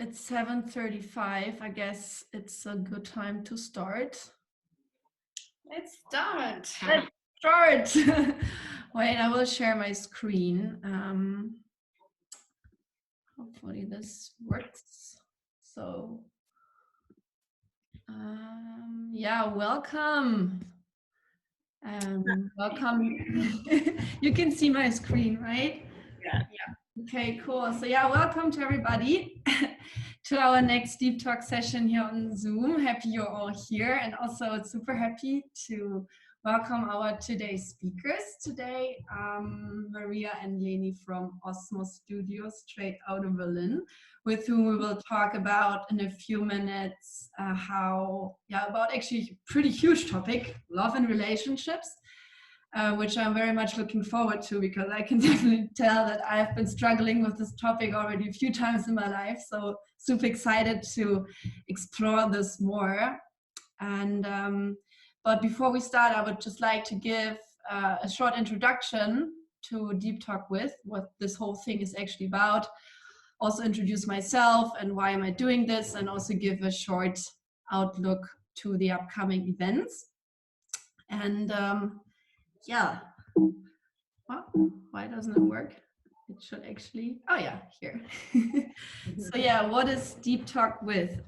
It's 7:35. I guess it's a good time to start. Let's start. Let's start. Wait, I will share my screen. Hopefully this works. So, yeah, welcome. Welcome. You can see my screen, right? Yeah. Okay, cool. So yeah, welcome to everybody to our next Deep Talk session here on Zoom. Happy you're all here, and also super happy to welcome our today's speakers today, Maria and Leni from Osmos Studio, straight out of Berlin, with whom we will talk about in a few minutes about actually a pretty huge topic, love and relationships. Which I'm very much looking forward to, because I can definitely tell that I've been struggling with this topic already a few times in my life. So super excited to explore this more. And but before we start, I would just like to give a short introduction to Deep Talk With, what this whole thing is actually about. Also introduce myself and why am I doing this, and also give a short outlook to the upcoming events. And yeah. Why doesn't it work? It should actually, oh yeah, here. So yeah, what is Deep Talk With?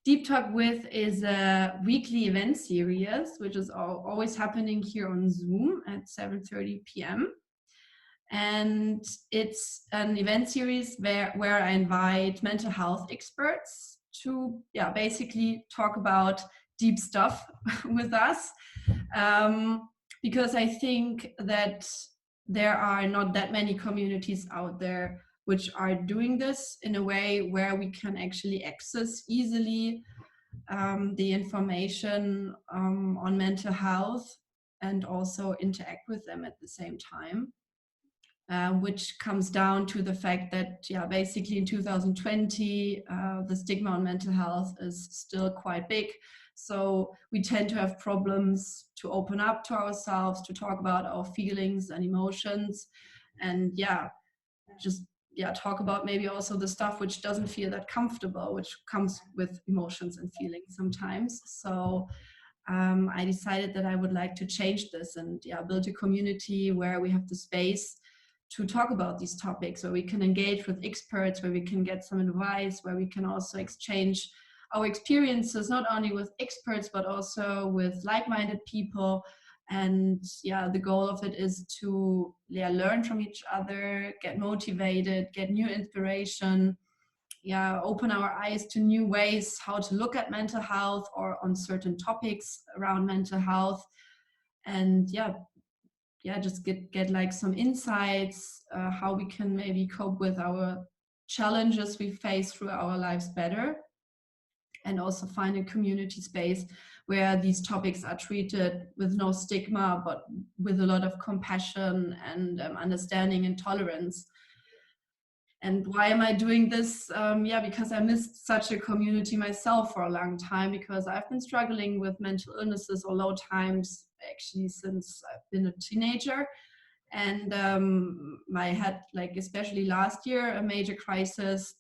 Deep Talk With is a weekly event series, which is always happening here on Zoom at 7:30 p.m. And it's an event series where I invite mental health experts to basically talk about deep stuff with us. Because I think that there are not that many communities out there which are doing this in a way where we can actually access easily the information on mental health, and also interact with them at the same time. Which comes down to the fact that, basically in 2020, the stigma on mental health is still quite big. So we tend to have problems to open up to ourselves, to talk about our feelings and emotions, and talk about maybe also the stuff which doesn't feel that comfortable, which comes with emotions and feelings sometimes. So I decided that I would like to change this and build a community where we have the space to talk about these topics, where we can engage with experts, where we can get some advice, where we can also exchange our experiences, not only with experts, but also with like-minded people. And the goal of it is to learn from each other, get motivated, get new inspiration, open our eyes to new ways how to look at mental health or on certain topics around mental health. And just get like some insights, how we can maybe cope with our challenges we face through our lives better, and also find a community space where these topics are treated with no stigma, but with a lot of compassion and understanding and tolerance. And why am I doing this? Because I missed such a community myself for a long time, because I've been struggling with mental illnesses or low times actually since I've been a teenager. And I had, like, especially last year, a major crisis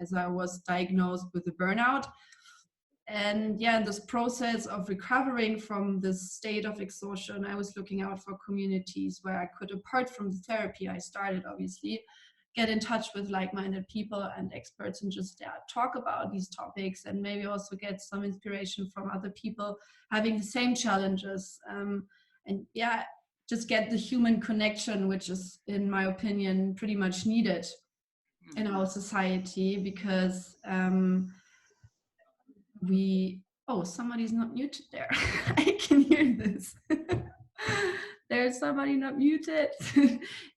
as I was diagnosed with a burnout. And in this process of recovering from this state of exhaustion, I was looking out for communities where I could, apart from the therapy I started, obviously, get in touch with like-minded people and experts, and just talk about these topics, and maybe also get some inspiration from other people having the same challenges. Just get the human connection, which is, in my opinion, pretty much needed in our society, because somebody's not muted there. I can hear this. There's somebody not muted.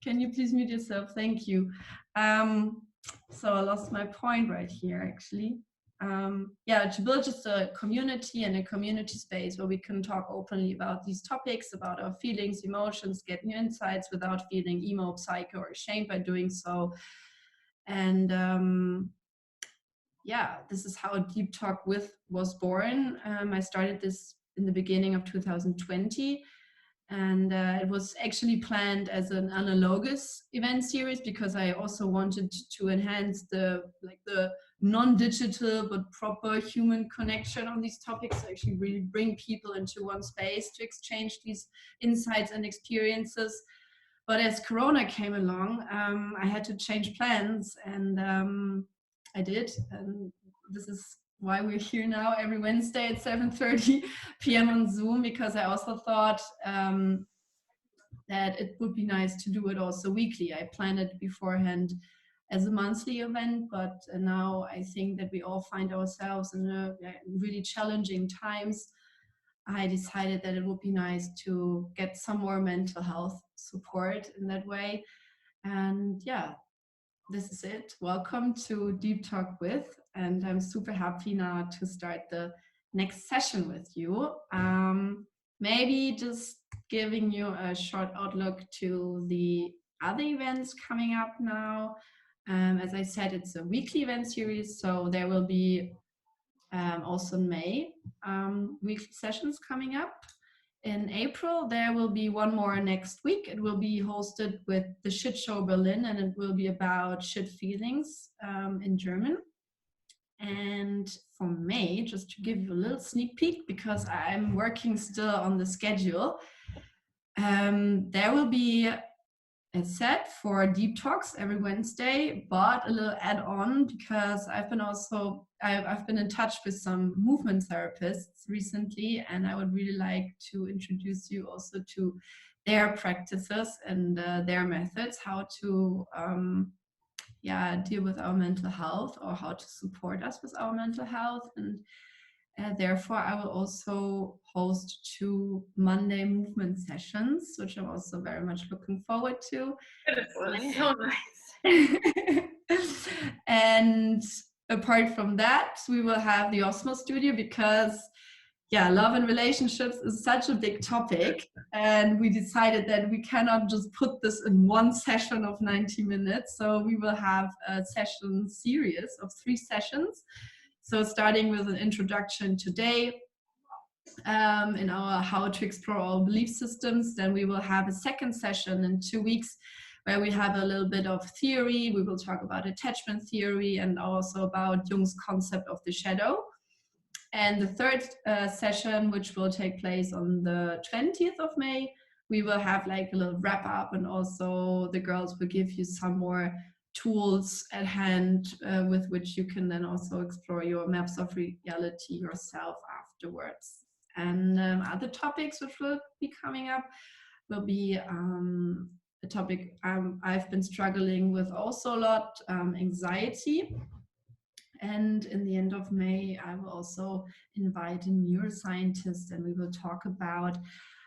Can you please mute yourself? Thank you. So I lost my point right here, actually. To build just a community and a community space where we can talk openly about these topics, about our feelings, emotions, get new insights without feeling emo, psycho, or ashamed by doing so. And this is how Deep Talk With was born. I started this in the beginning of 2020. And it was actually planned as an analogous event series because I also wanted to enhance the non-digital but proper human connection on these topics. So actually really bring people into one space to exchange these insights and experiences. But as Corona came along, I had to change plans, and I did. And this is why we're here now every Wednesday at 7:30 p.m. on Zoom, because I also thought that it would be nice to do it also weekly. I planned it beforehand as a monthly event, but now I think that we all find ourselves in really challenging times. I decided that it would be nice to get some more mental health support in that way. And yeah, this is it. Welcome to Deep Talk With, and I'm super happy now to start the next session with you. Maybe just giving you a short outlook to the other events coming up now. As I said, it's a weekly event series, so there will be also in May weekly sessions coming up. In April, there will be one more next week. It will be hosted with the Shit Show Berlin, and it will be about shit feelings in German. And for May, just to give you a little sneak peek, because I'm working still on the schedule, there will be a set for deep talks every Wednesday, but a little add-on, because I've been in touch with some movement therapists recently, and I would really like to introduce you also to their practices and their methods, how to deal with our mental health, or how to support us with our mental health. And therefore, I will also host 2 Monday movement sessions, which I'm also very much looking forward to. So nice. And apart from that, we will have the Osmos Studio, because love and relationships is such a big topic, and we decided that we cannot just put this in one session of 90 minutes. So we will have a session series of 3 sessions. So starting with an introduction today in our how to explore our belief systems, then we will have a second session in 2 weeks where we have a little bit of theory. We will talk about attachment theory and also about Jung's concept of the shadow. And the third session, which will take place on the 20th of May, we will have like a little wrap up, and also the girls will give you some more tools at hand with which you can then also explore your maps of reality yourself afterwards. And other topics which will be coming up will be a topic I've been struggling with also a lot, anxiety. And in the end of May, I will also invite a neuroscientist, and we will talk about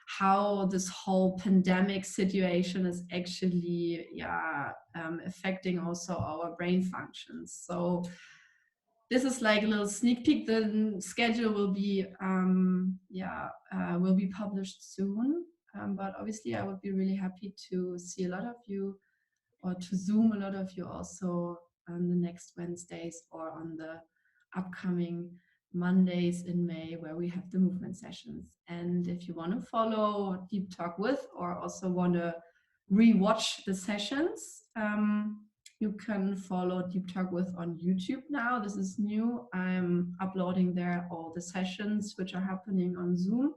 how this whole pandemic situation is actually affecting also our brain functions. So this is like a little sneak peek. The schedule will be published soon. But obviously, I would be really happy to see a lot of you, or to Zoom a lot of you also on the next Wednesdays or on the upcoming Mondays in May, where we have the movement sessions. And if you want to follow Deep Talk With, or also want to re-watch the sessions, you can follow Deep Talk With on YouTube now. This is new. I'm uploading there all the sessions which are happening on Zoom.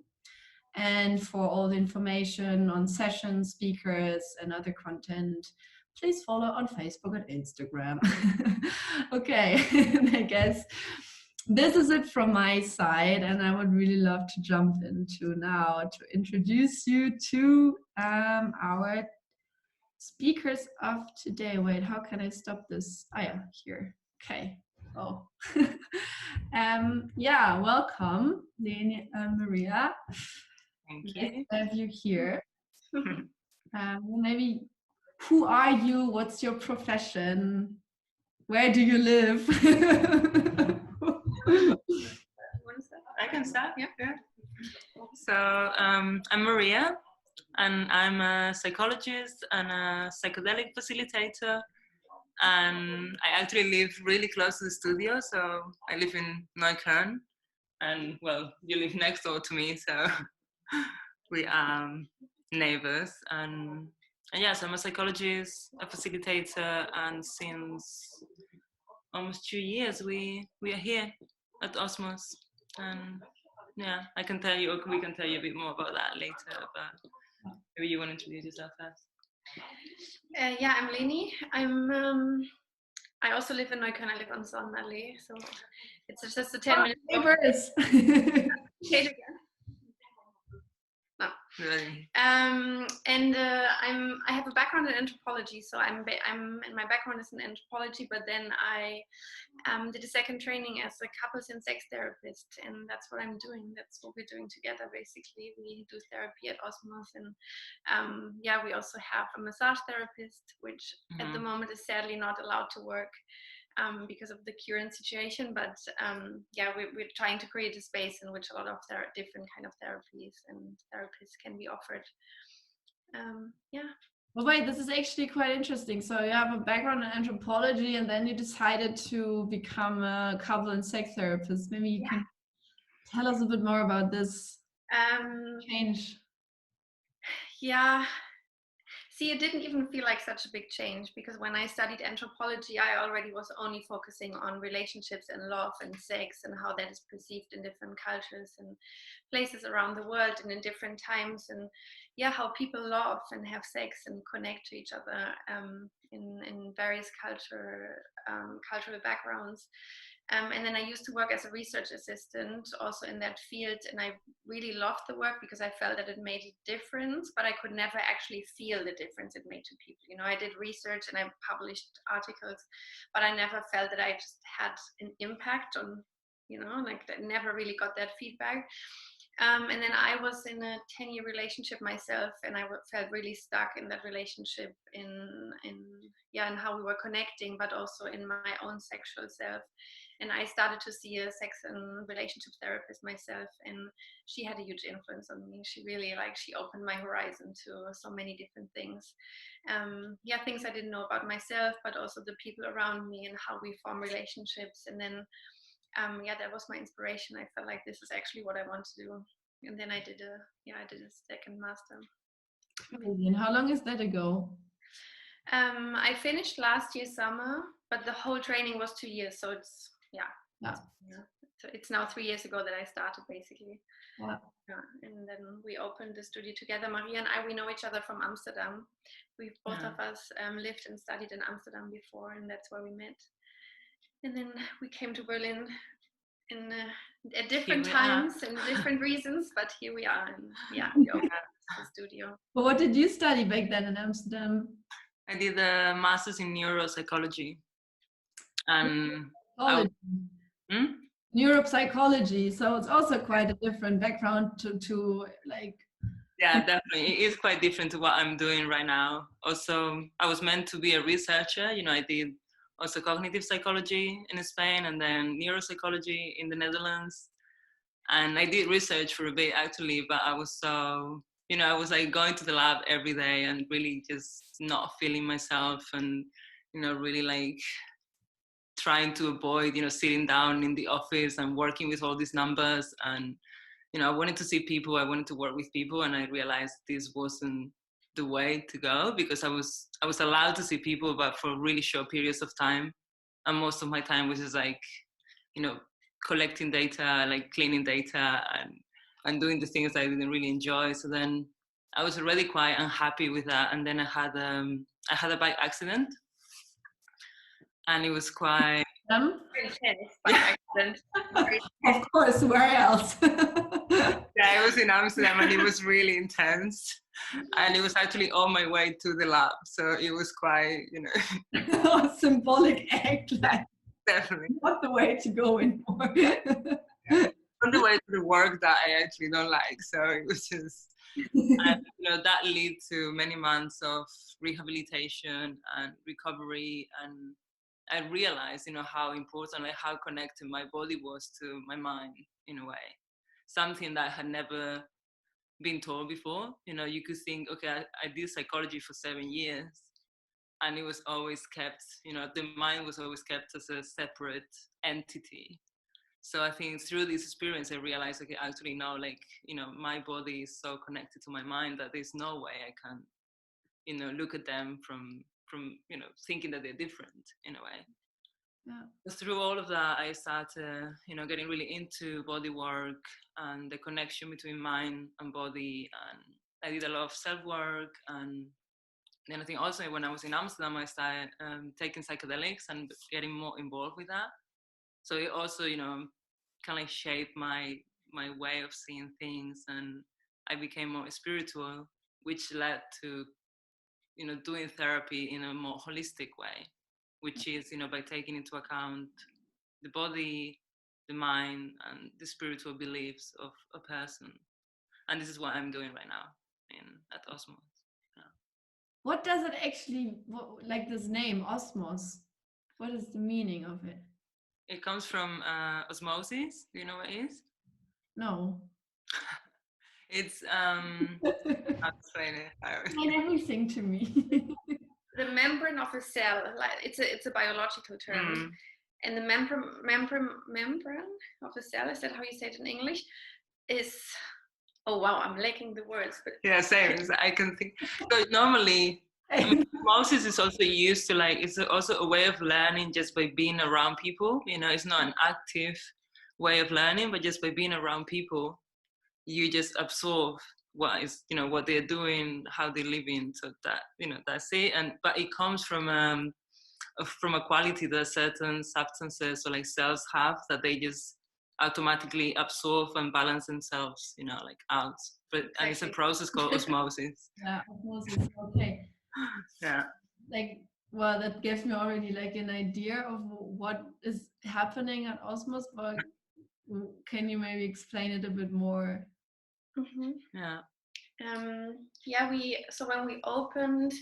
And for all the information on sessions, speakers, and other content, please follow on Facebook and Instagram. Okay, I guess this is it from my side, and I would really love to jump into now to introduce you to our speakers of today. Wait, how can I stop this? Oh yeah, here. Okay. Oh. Welcome, Leni Maria. Thank Nice you. to have you here. Maybe, who are you? What's your profession? Where do you live? I can start, yeah. So I'm Maria, and I'm a psychologist and a psychedelic facilitator. And I actually live really close to the studio, so I live in Neukölln, and well, you live next door to me, so we neighbors. And yes, I'm a psychologist, a facilitator, and since almost 2 years we are here at Osmos. And yeah, I can tell you, or we can tell you a bit more about that later, but maybe you want to introduce yourself first. Yeah, I'm Leni. I also live in Neukölln. I live on Sonnenallee, so it's just a 10-minute neighbors. Say it again. No. Really? I have a background in anthropology, so and my background is in anthropology, but then I did a second training as a couples and sex therapist, and that's what I'm doing. That's what we're doing together. Basically, we do therapy at Osmos, and yeah, we also have a massage therapist, which at the moment is sadly not allowed to work because of the current situation. But yeah, we're trying to create a space in which a lot of different kind of therapies and therapists can be offered. Yeah. Well, wait, this is actually quite interesting. So you have a background in anthropology, and then you decided to become a couple and sex therapist. Maybe you can tell us a bit more about this change. Yeah. See, it didn't even feel like such a big change, because when I studied anthropology, I already was only focusing on relationships and love and sex and how that is perceived in different cultures and places around the world and in different times, and yeah, how people love and have sex and connect to each other in various cultural backgrounds. And then I used to work as a research assistant also in that field, and I really loved the work because I felt that it made a difference, but I could never actually feel the difference it made to people. You know, I did research and I published articles, but I never felt that I just had an impact on, you know, like I never really got that feedback. And then I was in a 10-year relationship myself, and I felt really stuck in that relationship in how we were connecting, but also in my own sexual self. And I started to see a sex and relationship therapist myself, and she had a huge influence on me. She really she opened my horizon to so many different things. Yeah, things I didn't know about myself, but also the people around me and how we form relationships. And then yeah, that was my inspiration. I felt like this is actually what I want to do. And then I did a second master. And how long is that ago? I finished last year summer, but the whole training was 2 years. So it's, so it's now 3 years ago that I started, basically. Yeah. And then we opened the studio together. Maria and I, we know each other from Amsterdam. We've both of us lived and studied in Amsterdam before, and that's where we met. And then we came to Berlin at different times and different reasons, but here we are. And yeah, we opened the studio. But what did you study back then in Amsterdam? I did a master's in neuropsychology. And neuropsychology, so it's also quite a different background to like. Yeah, definitely. It is quite different to what I'm doing right now. Also, I was meant to be a researcher. You know, I did also cognitive psychology in Spain and then neuropsychology in the Netherlands. And I did research for a bit actually, but I was so, you know, I was like going to the lab every day and really just not feeling myself and, you know, really like trying to avoid, you know, sitting down in the office and working with all these numbers. And, you know, I wanted to see people, I wanted to work with people, and I realized this wasn't the way to go, because I was allowed to see people, but for really short periods of time. And most of my time was just like, you know, collecting data, like cleaning data and doing the things I didn't really enjoy. So then I was already quite unhappy with that. And then I had a bike accident, and it was quite intense bike accident. Of course, where else? Yeah, it was in Amsterdam, and it was really intense. And it was actually on my way to the lab, so it was quite, you know, symbolic act, like definitely not the way to go anymore. on the way to the work that I actually don't like. So it was just, and, you know, that led to many months of rehabilitation and recovery. And I realized, you know, how important, like how connected my body was to my mind in a way. Something that I had never been told before. You know, you could think, okay, I did psychology for 7 years, and it was always kept, you know, the mind was always kept as a separate entity. So I think through this experience, I realized, okay, actually, no, like, you know, my body is so connected to my mind that there's no way I can, you know, look at them from, you know, thinking that they're different in a way. Yeah. Through all of that, I started, you know, getting really into body work and the connection between mind and body. And I did a lot of self-work. And then I think also when I was in Amsterdam, I started taking psychedelics and getting more involved with that. So it also, you know, kind of like shaped my way of seeing things, and I became more spiritual, which led to, you know, doing therapy in a more holistic way, which is, you know, by taking into account the body, the mind, and the spiritual beliefs of a person. And this is what I'm doing right now at Osmos. Yeah. What does it actually, like this name, Osmos, what is the meaning of it? It comes from osmosis. Do you know what it is? No. It's I'll explain it. Explain everything to me. The membrane of a cell, like it's a biological term, and the membrane of a cell, is that how you say it in English? Is, oh wow, I'm lacking the words. But yeah, same. I can think. So normally, osmosis is also used to, like, it's also a way of learning just by being around people. You know, it's not an active way of learning, but just by being around people, you just absorb what is, you know, what they're doing, how they're living. So that, you know, that's it. And but it comes from a quality that certain substances or like cells have, that they just automatically absorb and balance themselves, you know, like out. But and it's a process called osmosis. Yeah, osmosis. Okay. Yeah. Like, well, that gives me already like an idea of what is happening at Osmos, but can you maybe explain it a bit more? Yeah. Yeah, so when we opened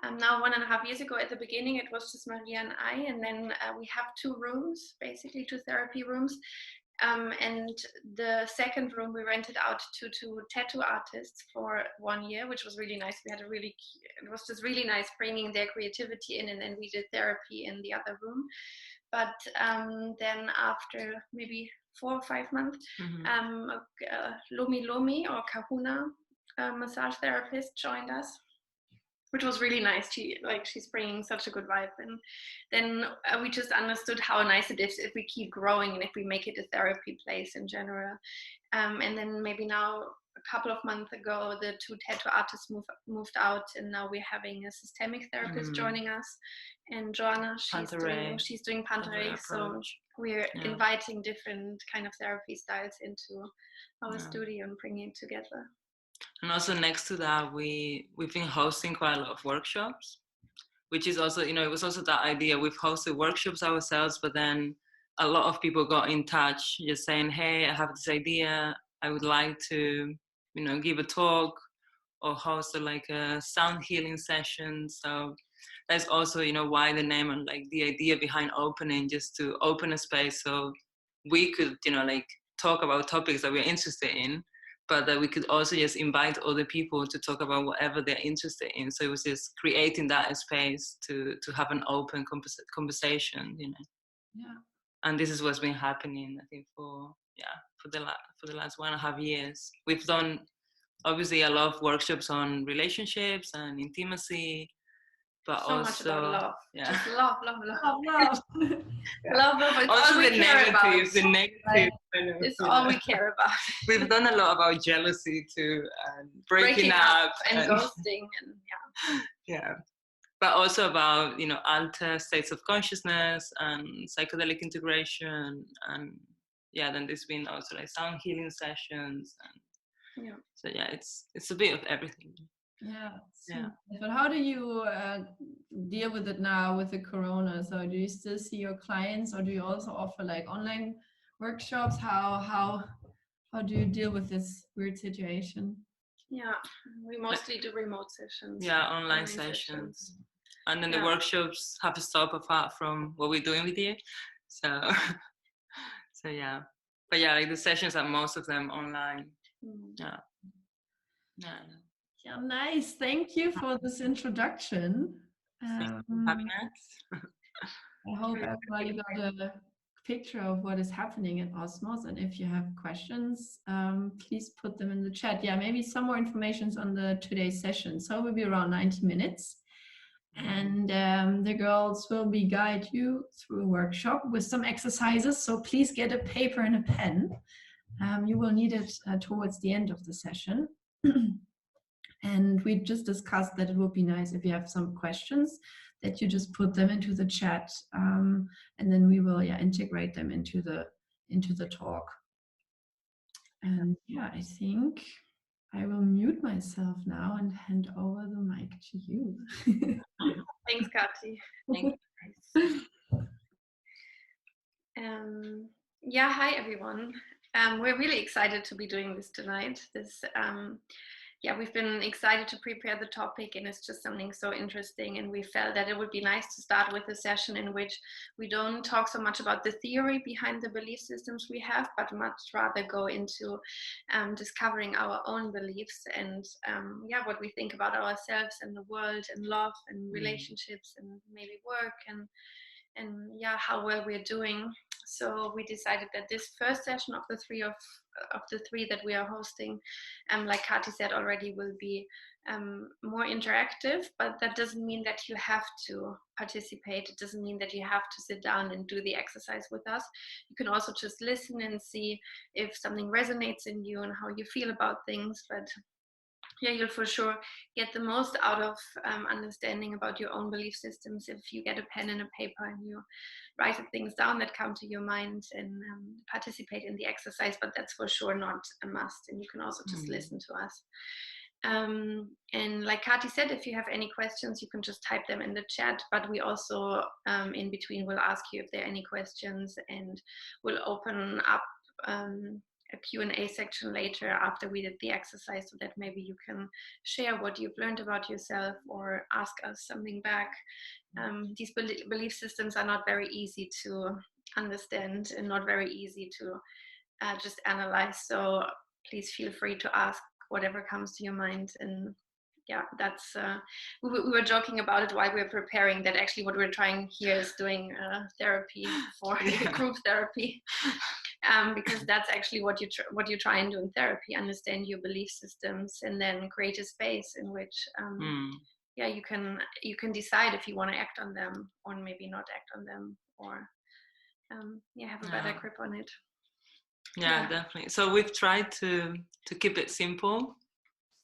now 1.5 years ago, at the beginning it was just Maria and I, and then we have 2 rooms, basically 2 therapy rooms, and the second room we rented out to 2 tattoo artists for 1 year, which was really nice. It was just really nice bringing their creativity in, and then we did therapy in the other room. But then after maybe 4 or 5 months, Lomi or Kahuna, massage therapist, joined us, which was really nice. She's bringing such a good vibe, and then we just understood how nice it is if we keep growing and if we make it a therapy place in general. And then maybe now a couple of months ago, the 2 tattoo artists moved out, and now we're having a systemic therapist joining us, and Joanna, she's doing Pantarei. So we're inviting different kind of therapy styles into our studio and bringing it together. And also next to that, we've been hosting quite a lot of workshops, which is also, you know, it was also that idea. We've hosted workshops ourselves, but then a lot of people got in touch just saying, hey, I have this idea. I would like to, you know, give a talk or host a sound healing session. So that's also, you know, why the name and like the idea behind opening, just to open a space so we could, you know, like talk about topics that we're interested in, but that we could also just invite other people to talk about whatever they're interested in. So it was just creating that space to have an open conversation, you know. Yeah. And this is what's been happening, I think, for the last 1.5 years. We've done obviously a lot of workshops on relationships and intimacy, but so also much about love. Yeah. Just love. Yeah. Love. It's also all we care about. The negative. Right? It's all we care about. We've done a lot about jealousy too, and breaking up and ghosting, and yeah. But also about, you know, altered states of consciousness and psychedelic integration, and then there's been also like sound healing sessions, and so it's a bit of everything. Yeah. But how do you deal with it now with the corona? So do you still see your clients, or do you also offer like online workshops? How do you deal with this weird situation? Yeah, we mostly do remote sessions. Yeah, online sessions. And then the workshops have to stop apart from what we're doing with you. So yeah. But yeah, like the sessions are most of them online. Yeah, nice. Thank you for this introduction. Happiness. I hope everybody got a picture of what is happening at Osmos. And if you have questions, please put them in the chat. Yeah, maybe some more information on today's session. So it will be around 90 minutes. And the girls will guide you through a workshop with some exercises. So please get a paper and a pen. You will need it towards the end of the session. And we just discussed that it would be nice if you have some questions that you just put them into the chat, and then we will integrate them into the talk. And yeah, I think I will mute myself now and hand over the mic to you. Thanks, Kati. Thank you. Yeah, hi everyone. We're really excited to be doing this tonight. We've been excited to prepare the topic, and it's just something so interesting, and we felt that it would be nice to start with a session in which we don't talk so much about the theory behind the belief systems we have, but much rather go into discovering our own beliefs and what we think about ourselves and the world and love and relationships and maybe work and how well we're doing. So we decided that this first session of the three that we are hosting, like Kati said already, will be more interactive, but that doesn't mean that you have to participate. It doesn't mean that you have to sit down and do the exercise with us. You can also just listen and see if something resonates in you and how you feel about things. But yeah, you'll for sure get the most out of understanding about your own belief systems if you get a pen and a paper and you write things down that come to your mind and participate in the exercise, but that's for sure not a must, and you can also just listen to us. And like Kati said, if you have any questions, you can just type them in the chat, but we also in between will ask you if there are any questions, and we'll open up a Q&A section later after we did the exercise, so that maybe you can share what you've learned about yourself or ask us something back. These belief systems are not very easy to understand and not very easy to just analyze, so please feel free to ask whatever comes to your mind. And yeah, that's we were joking about it while we were preparing, that actually what we're trying here is doing therapy for group therapy. Because that's actually what you try and do in therapy: understand your belief systems and then create a space in which you can decide if you want to act on them or maybe not act on them, or have a better grip on it. Yeah, definitely. So we've tried to keep it simple,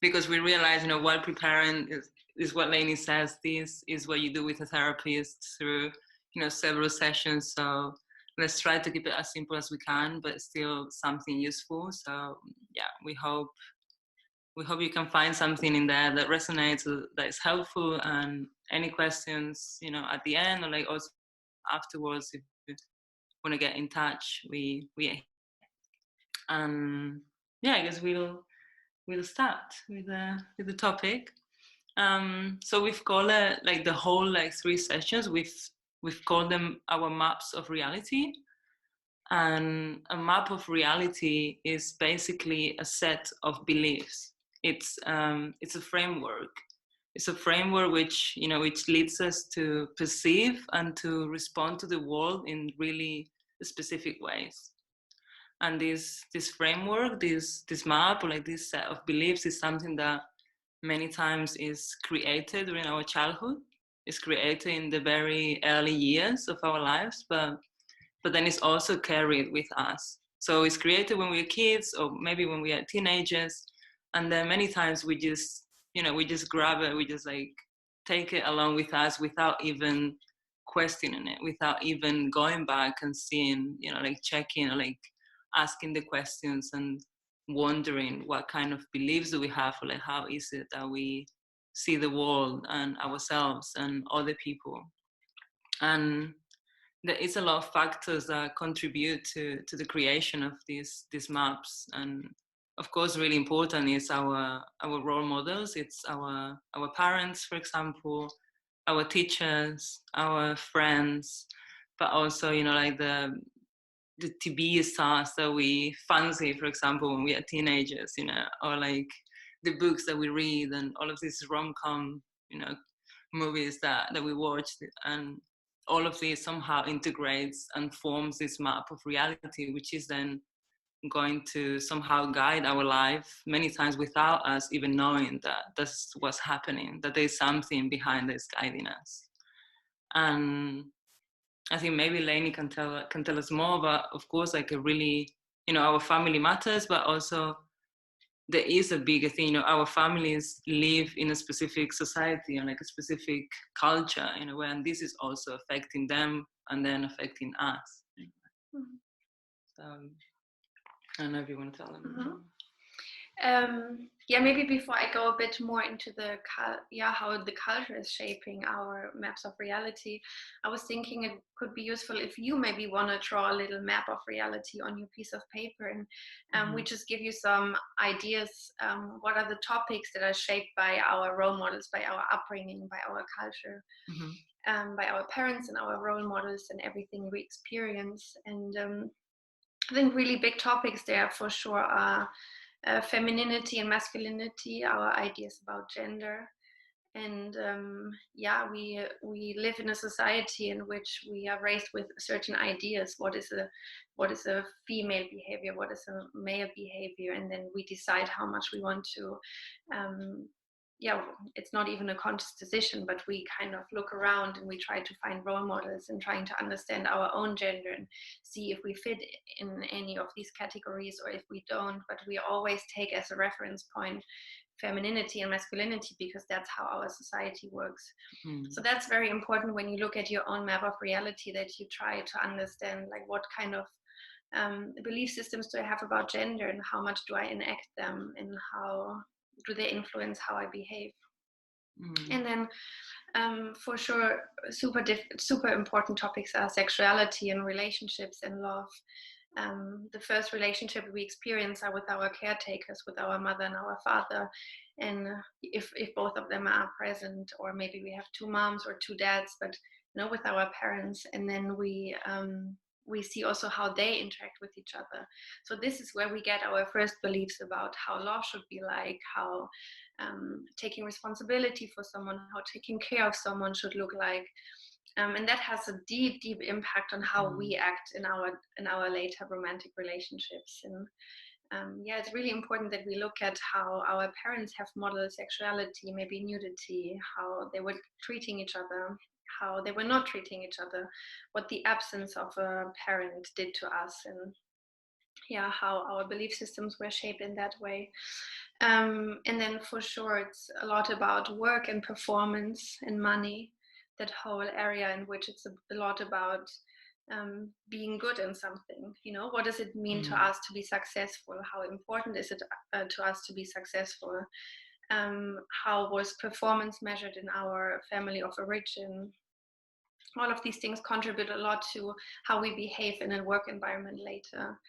because we realize, while preparing is what Leni says, this is what you do with a therapist through several sessions. So let's try to keep it as simple as we can, but still something useful. So yeah, we hope you can find something in there that resonates, that is helpful. And any questions, at the end, or like also afterwards, if you want to get in touch, we I guess we'll start with the topic. So we've called it, like, the whole 3 sessions, we've called them our maps of reality. And a map of reality is basically a set of beliefs. It's a framework. It's a framework which leads us to perceive and to respond to the world in really specific ways. And this framework, this map, or like this set of beliefs, is something that many times is created during our childhood. It's created in the very early years of our lives, but then it's also carried with us. So it's created when we're kids, or maybe when we are teenagers, and then many times we just grab it, we just take it along with us without even questioning it, without even going back and seeing, checking, or asking the questions and wondering what kind of beliefs do we have, or how is it that we see the world and ourselves and other people. And there is a lot of factors that contribute to the creation of these maps. And of course, really important is our role models. It's our parents, for example, our teachers, our friends, but also the TV stars that we fancy, for example, when we are teenagers, or the books that we read, and all of these rom-com, movies that we watch. And all of this somehow integrates and forms this map of reality, which is then going to somehow guide our life many times without us even knowing that that's what's happening, that there's something behind this guiding us. And I think maybe Leni can tell us more, but of course, like a really, our family matters, but also there is a bigger thing, our families live in a specific society and like a specific culture in a way, and this is also affecting them and then affecting us. Mm-hmm. So I don't know if you want to tell them. Mm-hmm. Yeah, maybe before I go a bit more into how the culture is shaping our maps of reality, I was thinking it could be useful if you maybe want to draw a little map of reality on your piece of paper, and we just give you some ideas. What are the topics that are shaped by our role models, by our upbringing, by our culture, by our parents and our role models and everything we experience. And I think really big topics there for sure are femininity and masculinity, our ideas about gender. And we live in a society in which we are raised with certain ideas. What is a female behavior? What is a male behavior? And then we decide how much we want to it's not even a conscious decision, but we kind of look around and we try to find role models and trying to understand our own gender and see if we fit in any of these categories or if we don't. But we always take as a reference point femininity and masculinity because that's how our society works. So that's very important when you look at your own map of reality, that you try to understand like what kind of belief systems do I have about gender and how much do I enact them and how do they influence how I behave. And then for sure super important topics are sexuality and relationships and love. The first relationship we experience are with our caretakers, with our mother and our father, and if both of them are present, or maybe we have two moms or two dads, but with our parents. And then we see also how they interact with each other. So this is where we get our first beliefs about how love should be like, how taking responsibility for someone, how taking care of someone should look like. And that has a deep impact on how we act in our later romantic relationships. And it's really important that we look at how our parents have modeled sexuality, maybe nudity, how they were treating each other, how they were not treating each other, what the absence of a parent did to us, and how our belief systems were shaped in that way. And then for sure it's a lot about work and performance and money, that whole area in which it's a lot about being good in something. What does it mean to us to be successful? How important is it to us to be successful? How was performance measured in our family of origin? All of these things contribute a lot to how we behave in a work environment later,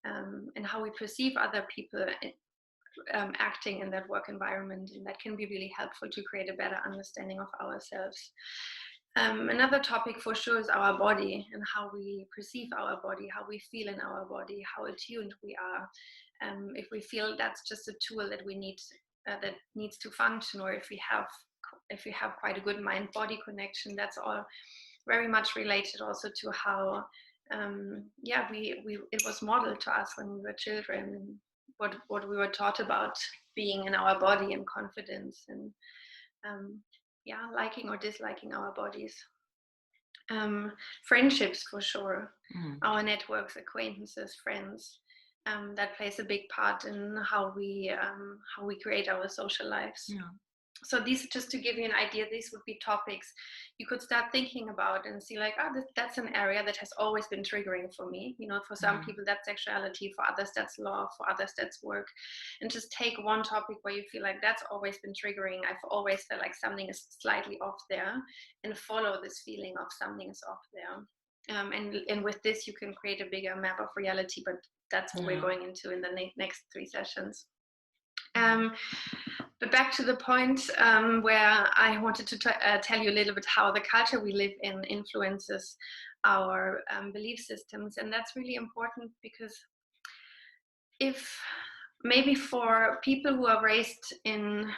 and how we perceive other people acting in that work environment. And that can be really helpful to create a better understanding of ourselves. Another topic for sure is our body and how we perceive our body, how we feel in our body, how attuned we are. If we feel that's just a tool that we need, that needs to function, or if we have quite a good mind-body connection, that's all very much related also to how it was modeled to us when we were children, and what we were taught about being in our body and confidence, and liking or disliking our bodies. Friendships for sure, our networks, acquaintances, friends, that plays a big part in how we create our social lives. So these, just to give you an idea, these would be topics you could start thinking about and see like, that's an area that has always been triggering for me. For some people that's sexuality, for others that's love, for others that's work. And just take one topic where you feel like that's always been triggering. I've always felt like something is slightly off there, and follow this feeling of something is off there. And with this you can create a bigger map of reality, but that's what we're going into in the next 3 sessions. But back to the point where I wanted to tell you a little bit how the culture we live in influences our belief systems. And that's really important, because if maybe for people who are raised in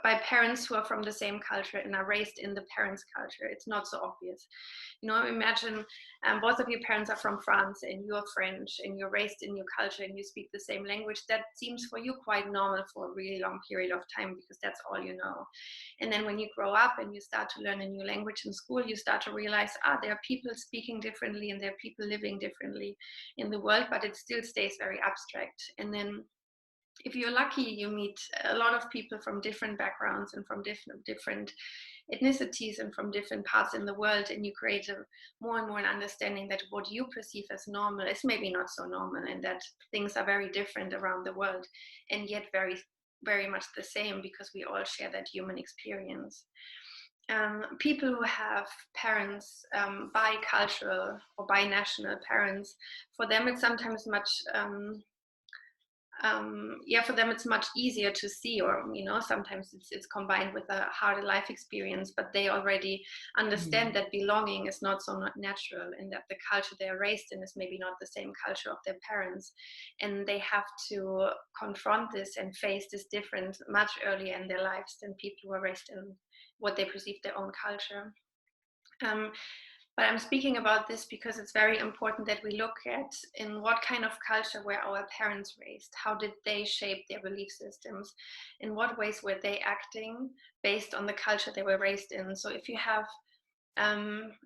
by parents who are from the same culture and are raised in the parents' culture. It's not so obvious. You know, imagine both of your parents are from France and you're French and you're raised in your culture and you speak the same language. That seems for you quite normal for a really long period of time because that's all you know. And then when you grow up and you start to learn a new language in school, you start to realize, there are people speaking differently and there are people living differently in the world, but it still stays very abstract. And then if you're lucky, you meet a lot of people from different backgrounds and from different ethnicities and from different parts in the world, and you create more and more an understanding that what you perceive as normal is maybe not so normal, and that things are very different around the world, and yet very, very much the same because we all share that human experience. People who have parents, bicultural or binational parents, for them it's sometimes much for them it's much easier to see, or you know, sometimes it's combined with a harder life experience, but they already understand that belonging is not so natural, and that the culture they're raised in is maybe not the same culture of their parents, and they have to confront this and face this difference much earlier in their lives than people who are raised in what they perceive their own culture. But I'm speaking about this because it's very important that we look at in what kind of culture were our parents raised? How did they shape their belief systems? In what ways were they acting based on the culture they were raised in? So if you have,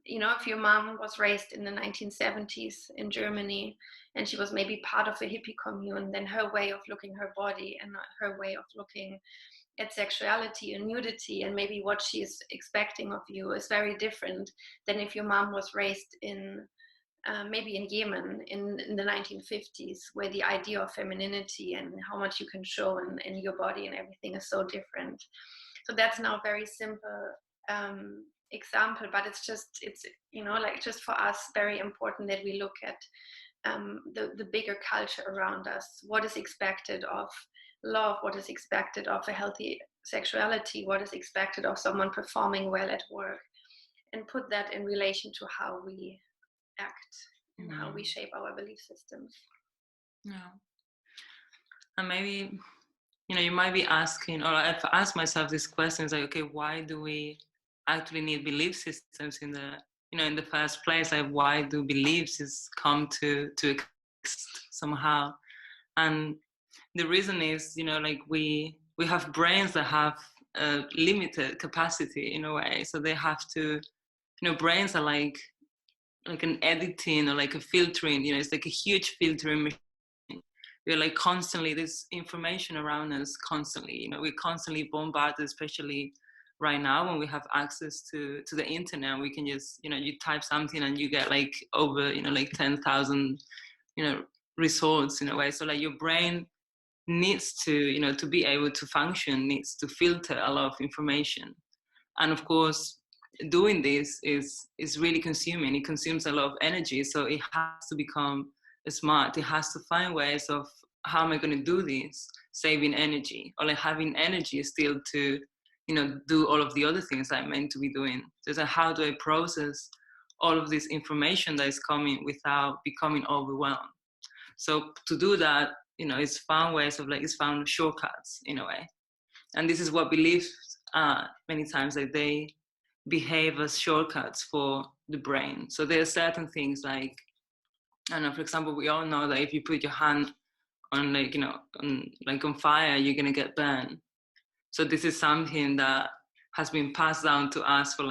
if your mom was raised in the 1970s in Germany and she was maybe part of a hippie commune, then her way of looking her body and her way of looking at sexuality and nudity and maybe what she is expecting of you is very different than if your mom was raised in maybe in Yemen in the 1950s, where the idea of femininity and how much you can show in your body and everything is so different. So that's now a very simple example, but it's just for us very important that we look at the bigger culture around us. What is expected of love, what is expected of a healthy sexuality, what is expected of someone performing well at work, and put that in relation to how we act and how we shape our belief systems. Yeah. And maybe, you might be asking, or I've asked myself these questions, like, okay, why do we actually need belief systems in the first place? Like, why do beliefs come to exist somehow? And the reason is, we have brains that have a limited capacity in a way. So they have to, brains are like an editing or like a filtering, it's like a huge filtering machine. We're like constantly, there's information around us constantly, we're constantly bombarded, especially right now when we have access to the internet. We can just, you type something and you get like over, like 10,000, results in a way. So like your brain needs to, to be able to function, needs to filter a lot of information. And of course, doing this is really consuming. It consumes a lot of energy. So it has to become smart. It has to find ways of, how am I going to do this? Saving energy, or like having energy still to, do all of the other things I'm meant to be doing. So it's like, how do I process all of this information that is coming without becoming overwhelmed? So to do that, it's found ways of it's found shortcuts in a way. And this is what beliefs are many times, like they behave as shortcuts for the brain. So there are certain things like, I don't know, for example, we all know that if you put your hand on on fire, you're going to get burned. So this is something that has been passed down to us for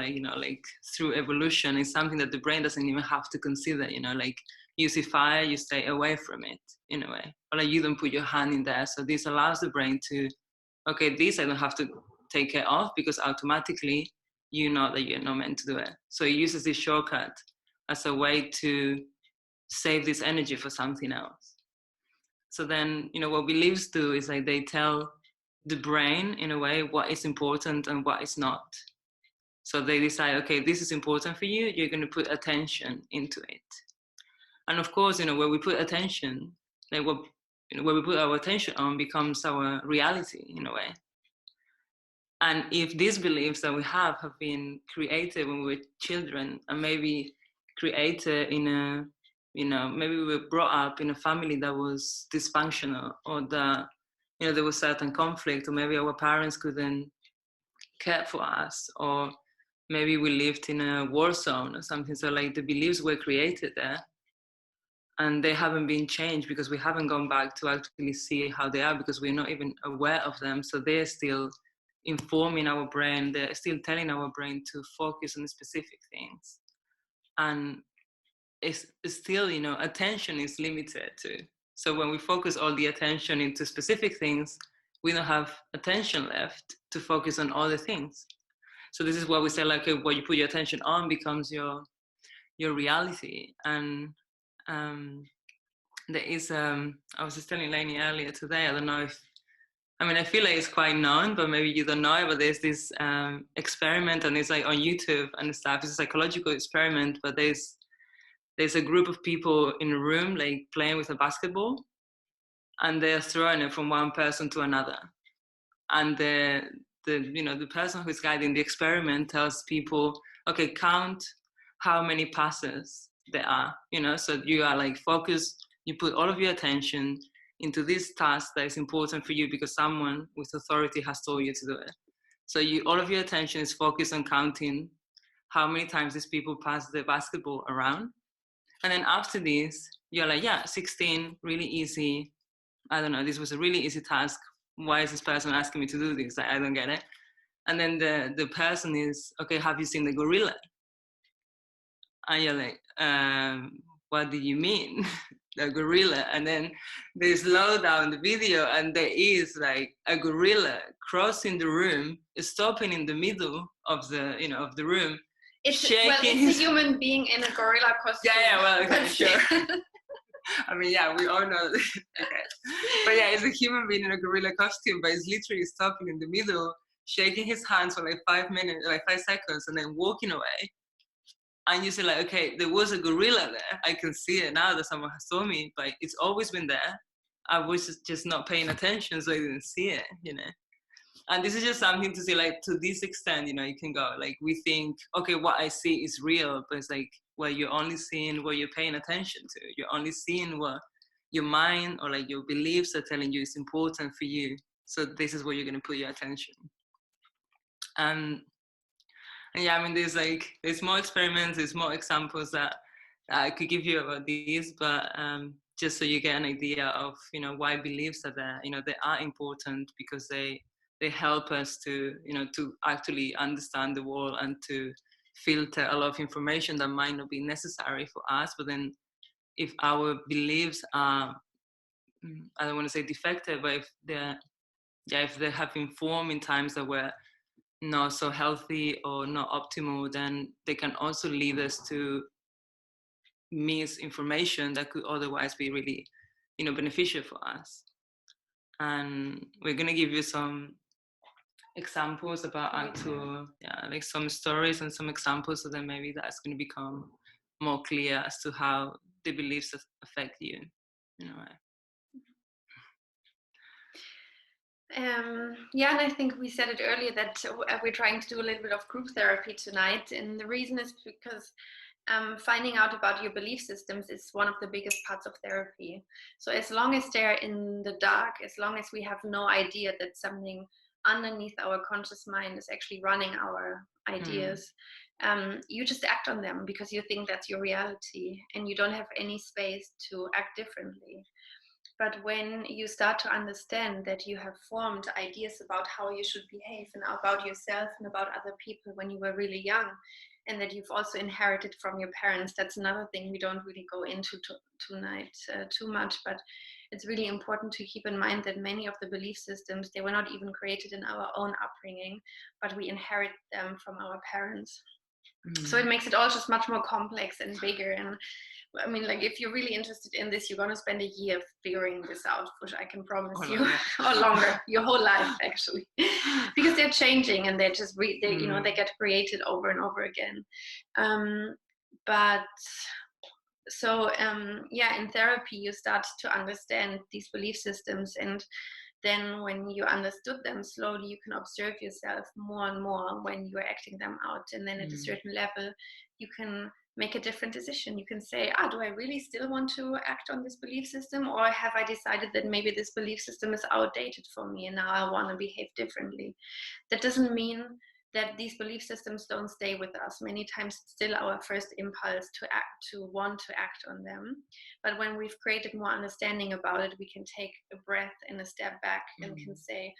through evolution. It's something that the brain doesn't even have to consider, you see fire, you stay away from it in a way, or you don't put your hand in there. So this allows the brain to, okay, this I don't have to take care of because automatically you know that you're not meant to do it. So it uses this shortcut as a way to save this energy for something else. So then, what beliefs do is they tell the brain in a way what is important and what is not. So they decide, okay, this is important for you, you're going to put attention into it. And of course, where we put attention, where we put our attention on becomes our reality in a way. And if these beliefs that we have been created when we were children, and maybe created in a, maybe we were brought up in a family that was dysfunctional, or that, there was certain conflict, or maybe our parents couldn't, cared for us, or maybe we lived in a war zone or something. So like the beliefs were created there, and they haven't been changed because we haven't gone back to actually see how they are, because we're not even aware of them. So they're still informing our brain, they're still telling our brain to focus on specific things. And it's still, you know, attention is limited too. So when we focus all the attention into specific things, we don't have attention left to focus on other things. So this is what we say, like, what you put your attention on becomes your reality. And there is, I was just telling Leni earlier today, I don't know if, I mean, I feel like it's quite known, but maybe you don't know it, but there's this experiment, and it's like on YouTube and stuff. It's a psychological experiment, but there's a group of people in a room, like playing with a basketball, and they're throwing it from one person to another. And the you know, the person who's guiding the experiment tells people, okay, count how many passes there are, you know, so you are like focused, you put all of your attention into this task that is important for you because someone with authority has told you to do it. So all of your attention is focused on counting how many times these people pass the basketball around. And then after this, you're like, yeah, 16, really easy. I don't know, this was a really easy task. Why is this person asking me to do this? I don't get it. And then the person is, okay, have you seen the gorilla? And you're like, what do you mean? The gorilla? And then they slow down the video, and there is like a gorilla crossing the room, stopping in the middle of the, you know, of the room. It's a human being in a gorilla costume. Yeah, well, okay, sure. I mean, yeah, we all know. Okay. But yeah, it's a human being in a gorilla costume, but it's literally stopping in the middle, shaking his hands for like 5 minutes, like 5 seconds, and then walking away. And you say like, okay, there was a gorilla there. I can see it now that someone has told me, but it's always been there. I was just not paying attention, so I didn't see it, you know. And this is just something to say, like, to this extent, you know, you can go, like, we think, okay, what I see is real, but it's like, well, you're only seeing what you're paying attention to. You're only seeing what your mind or like your beliefs are telling you is important for you. So this is where you're going to put your attention. And yeah, I mean, there's more experiments, there's more examples that I could give you about these, but just so you get an idea of, you know, why beliefs are there. You know, they are important because they help us to, you know, to actually understand the world and to filter a lot of information that might not be necessary for us. But then if our beliefs are, I don't want to say defective, but if they have been formed in times that were not so healthy or not optimal, then they can also lead us to misinformation that could otherwise be really, you know, beneficial for us. And we're going to give you some examples about actual, like some stories and some examples, so then maybe that's going to become more clear as to how the beliefs affect you, you know. Yeah, and I think we said it earlier that we're trying to do a little bit of group therapy tonight, and the reason is because finding out about your belief systems is one of the biggest parts of therapy. So as long as they're in the dark, as long as we have no idea that something underneath our conscious mind is actually running our ideas, you just act on them because you think that's your reality and you don't have any space to act differently. But when you start to understand that you have formed ideas about how you should behave and about yourself and about other people when you were really young, and that you've also inherited from your parents, that's another thing we don't really go into tonight too much, but it's really important to keep in mind that many of the belief systems, they were not even created in our own upbringing, but we inherit them from our parents. So it makes it all just much more complex and bigger. And I mean, like, if you're really interested in this, you're going to spend a year figuring this out, which I can promise you, or longer, your whole life, actually, because they're changing and they're just, you know, they get created over and over again. Yeah, in therapy, you start to understand these belief systems, and then when you understood them slowly, you can observe yourself more and more when you are acting them out. And then at a certain level, you can make a different decision. You can say, do I really still want to act on this belief system, or have I decided that maybe this belief system is outdated for me and now I want to behave differently? That doesn't mean that these belief systems don't stay with us. Many times it's still our first impulse to want to act on them. But when we've created more understanding about it, we can take a breath and a step back and can say,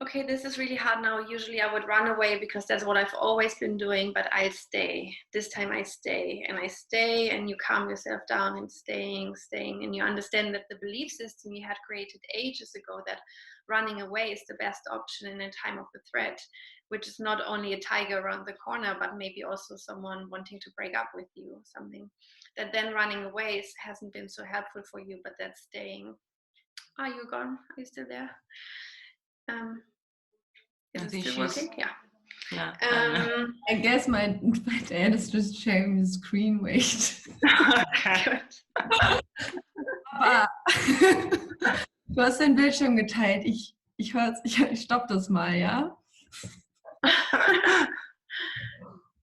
okay, this is really hard now. Usually I would run away because that's what I've always been doing, but I'll stay. This time I stay, and you calm yourself down and staying. And you understand that the belief system you had created ages ago, that running away is the best option in a time of a threat, which is not only a tiger around the corner, but maybe also someone wanting to break up with you or something, that then running away hasn't been so helpful for you, but that staying. Are you gone? Are you still there? Is it still working? Yeah. I guess my dad is just sharing his screen. Wait. Okay. Aber du hast dein Bildschirm geteilt. Ich stopp das mal, ja?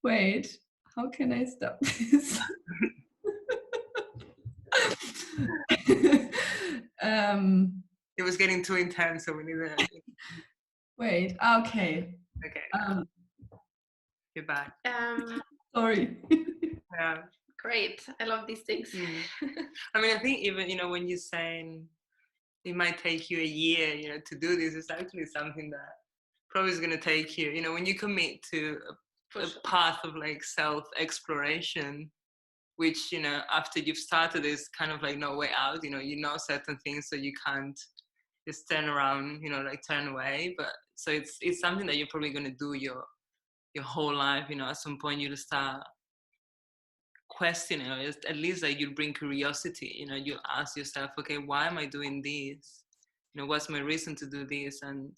Wait, how can I stop this? It was getting too intense, so we need to... Wait, okay. Okay. You're back. Sorry. Yeah. Great. I love these things. I mean, I think even, when you're saying it might take you a year, to do this, it's actually something that probably is going to take you, when you commit to a path of like self-exploration, which, after you've started, is kind of like no way out, you know certain things, so you can't just turn around, like turn away. But so it's something that you're probably going to do your whole life. At some point you'll start questioning, or at least like you'll bring curiosity. You'll ask yourself, okay, why am I doing this? What's my reason to do this? And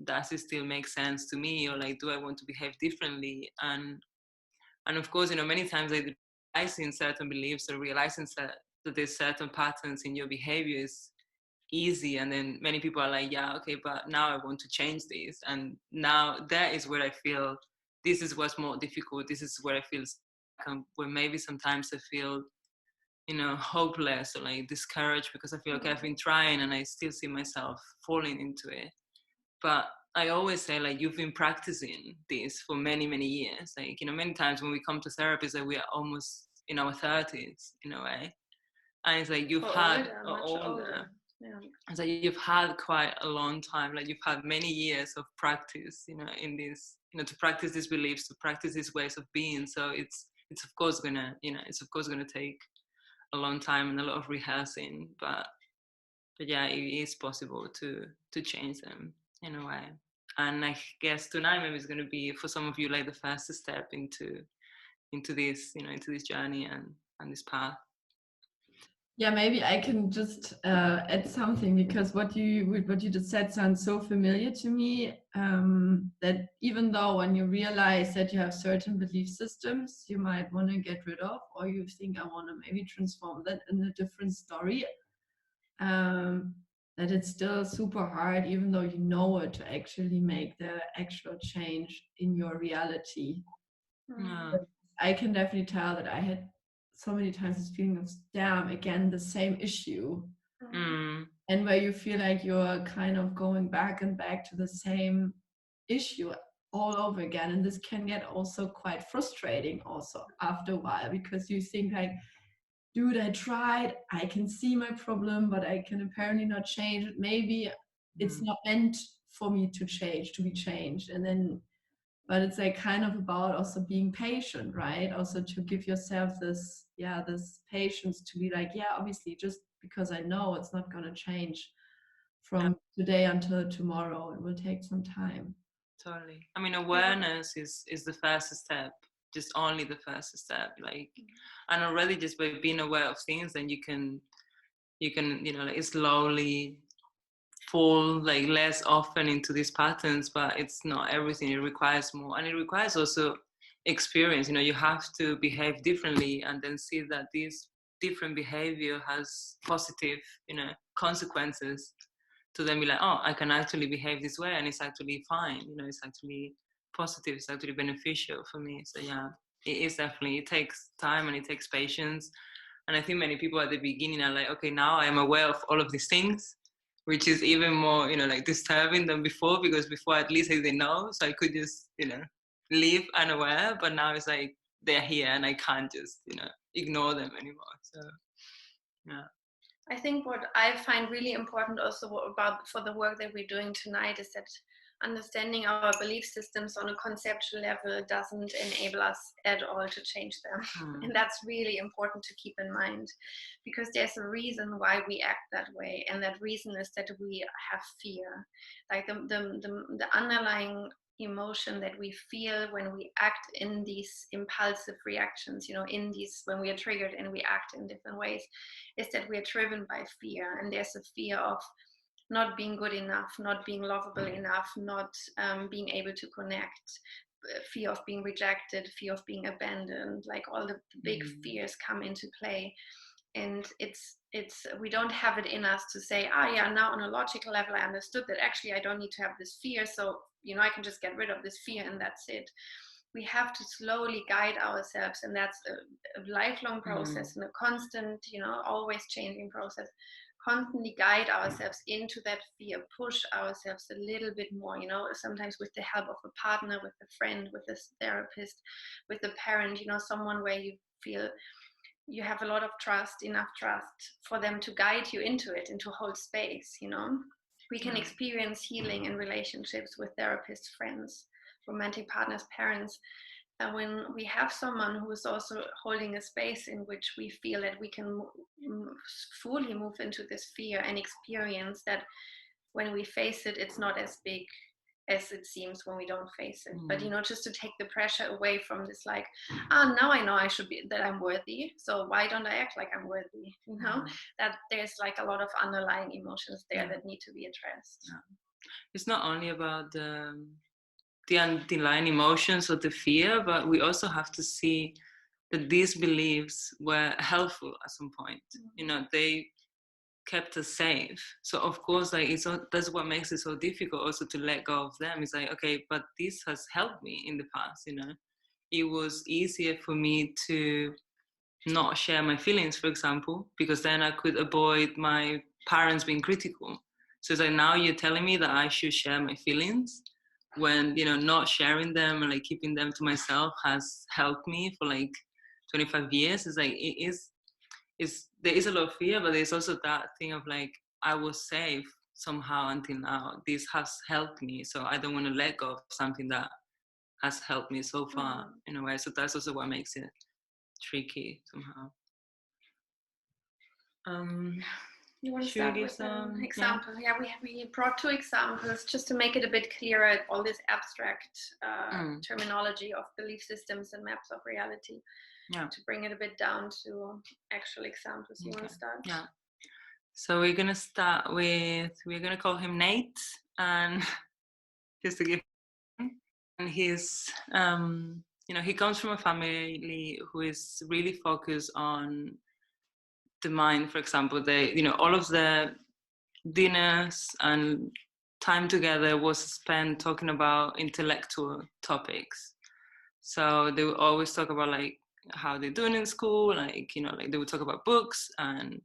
does it still make sense to me? Or like, do I want to behave differently? And of course, many times like realizing certain beliefs or realizing that there's certain patterns in your behavior is easy, and then many people are like, yeah, okay, but now I want to change this, and now that is where I feel this is what's more difficult. This is where I feel where maybe sometimes I feel hopeless or like discouraged, because I feel okay, I've been trying and I still see myself falling into it. But I always say, like, you've been practicing this for many years. Like, many times when we come to therapy, like, we are almost in our 30s in a way, and it's like you've had older. Yeah. It's like you've had quite a long time, like you've had many years of practice, in this, to practice these beliefs, to practice these ways of being. So it's of course gonna, take a long time and a lot of rehearsing, but yeah, it is possible to change them in a way. And I guess tonight maybe is going to be for some of you like the first step into this, into this journey and this path. Yeah, maybe I can just add something, because what you just said sounds so familiar to me, that even though when you realize that you have certain belief systems you might want to get rid of, or you think I want to maybe transform that in a different story, that it's still super hard, even though you know it, to actually make the actual change in your reality. Yeah. I can definitely tell that I had so many times this feeling of, damn, again, the same issue. And where you feel like you're kind of going back and back to the same issue all over again. And this can get also quite frustrating also after a while, because you think like, dude, I tried, I can see my problem, but I can apparently not change it. Maybe it's not meant for me to change, to be changed. And then, but it's like kind of about also being patient, right? Also to give yourself this patience to be like, yeah, obviously, just because I know it's not going to change from today until tomorrow, it will take some time. Totally. I mean, awareness is the first step, just only the first step. Like, and already just by being aware of things, then you can like slowly fall like less often into these patterns. But it's not everything. It requires more, and it requires also experience. You have to behave differently, and then see that this different behavior has positive consequences, to then be like, oh, I can actually behave this way and it's actually fine, it's actually positive, it's actually beneficial for me. So yeah, it is definitely, it takes time and it takes patience. And I think many people at the beginning are like, okay, now I am aware of all of these things, which is even more, you know, like disturbing than before, because before at least I didn't know, so I could just, you know, live unaware. But now it's like they're here and I can't just, you know, ignore them anymore. So yeah. I think what I find really important also about for the work that we're doing tonight is that understanding our belief systems on a conceptual level doesn't enable us at all to change them. And that's really important to keep in mind, because there's a reason why we act that way, and that reason is that we have fear. Like the underlying emotion that we feel when we act in these impulsive reactions, you know, in these, when we are triggered and we act in different ways, is that we are driven by fear. And there's a fear of not being good enough, not being lovable enough, not being able to connect, fear of being rejected, fear of being abandoned, like all the big fears come into play. And it's we don't have it in us to say, yeah, now on a logical level I understood that actually I don't need to have this fear, so you know, I can just get rid of this fear and that's it. We have to slowly guide ourselves, and that's a lifelong process and a constant, you know, always changing process. Constantly guide ourselves into that fear, push ourselves a little bit more, you know, sometimes with the help of a partner, with a friend, with a therapist, with a parent, you know, someone where you feel you have a lot of trust, enough trust for them to guide you into it, into hold space, you know. We can experience healing in relationships with therapists, friends, romantic partners, parents. And when we have someone who is also holding a space in which we feel that we can fully move into this fear and experience that when we face it, it's not as big as it seems when we don't face it. But you know, just to take the pressure away from this, like, now I know I should be, that I'm worthy, so why don't I act like I'm worthy, you know? That there's like a lot of underlying emotions there that need to be addressed. It's not only about the underlying emotions or the fear, but we also have to see that these beliefs were helpful at some point. You know, they kept us safe. So of course, like, that's what makes it so difficult also to let go of them. It's like, okay, but this has helped me in the past, you know. It was easier for me to not share my feelings, for example, because then I could avoid my parents being critical. So it's like, now you're telling me that I should share my feelings, when, you know, not sharing them and like keeping them to myself has helped me for like 25 years. It's like, there is a lot of fear, but there's also that thing of like, I was safe somehow until now. This has helped me, so I don't want to let go of something that has helped me so far in a way. So that's also what makes it tricky somehow. You want to start with an example? Yeah, we brought 2 examples just to make it a bit clearer, all this abstract terminology of belief systems and maps of reality. To bring it a bit down to actual examples. You want to start? Yeah. So we're going to start with, we're going to call him Nate, and just to give him, and he's, you know, he comes from a family who is really focused on the mind. For example, they, you know, all of the dinners and time together was spent talking about intellectual topics. So they would always talk about like how they're doing in school, like, you know, like they would talk about books and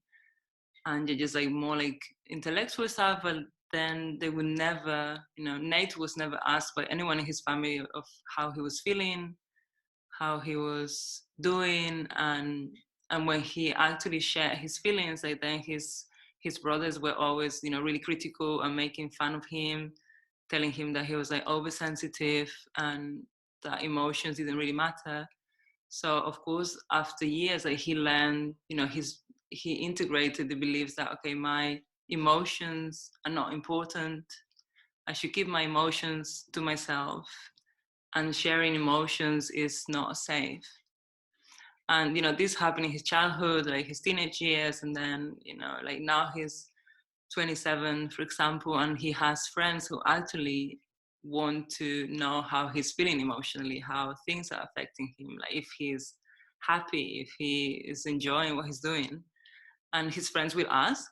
just like more like intellectual stuff, but then they would never, you know, Nate was never asked by anyone in his family of how he was feeling, how he was doing, and when he actually shared his feelings, like then his brothers were always, you know, really critical and making fun of him, telling him that he was like oversensitive and that emotions didn't really matter. So of course, after years, like, he learned, you know, he integrated the beliefs that, okay, my emotions are not important. I should keep my emotions to myself, and sharing emotions is not safe. And, you know, this happened in his childhood, like his teenage years, and then, you know, like now he's 27, for example, and he has friends who actually want to know how he's feeling emotionally, how things are affecting him, like if he's happy, if he is enjoying what he's doing. And his friends will ask,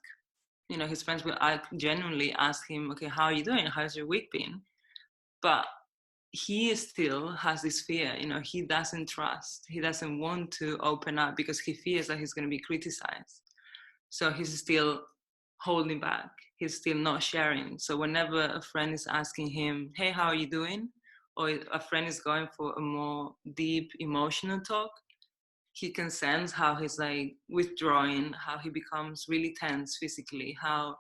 you know, his friends will genuinely ask him, okay, how are you doing? How's your week been? But he still has this fear, he doesn't trust, he doesn't want to open up because he fears that he's going to be criticized. So he's still holding back, he's still not sharing. So whenever a friend is asking him, hey, how are you doing? Or a friend is going for a more deep emotional talk, he can sense how he's like withdrawing, how he becomes really tense physically, how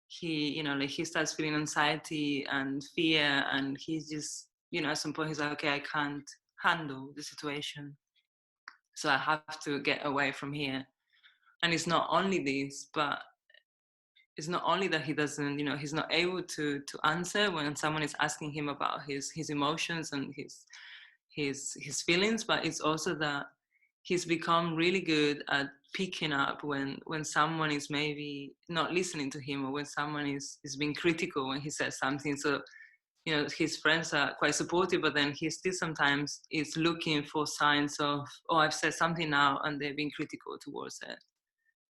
he, he starts feeling anxiety and fear, and he's just, at some point he's like, okay, I can't handle the situation, so I have to get away from here. And it's not only this, but it's not only that he doesn't, he's not able to answer when someone is asking him about his emotions and his feelings, but it's also that he's become really good at picking up when someone is maybe not listening to him, or when someone is being critical when he says something. So, his friends are quite supportive, but then he still sometimes is looking for signs of, oh, I've said something now and they're being critical towards it.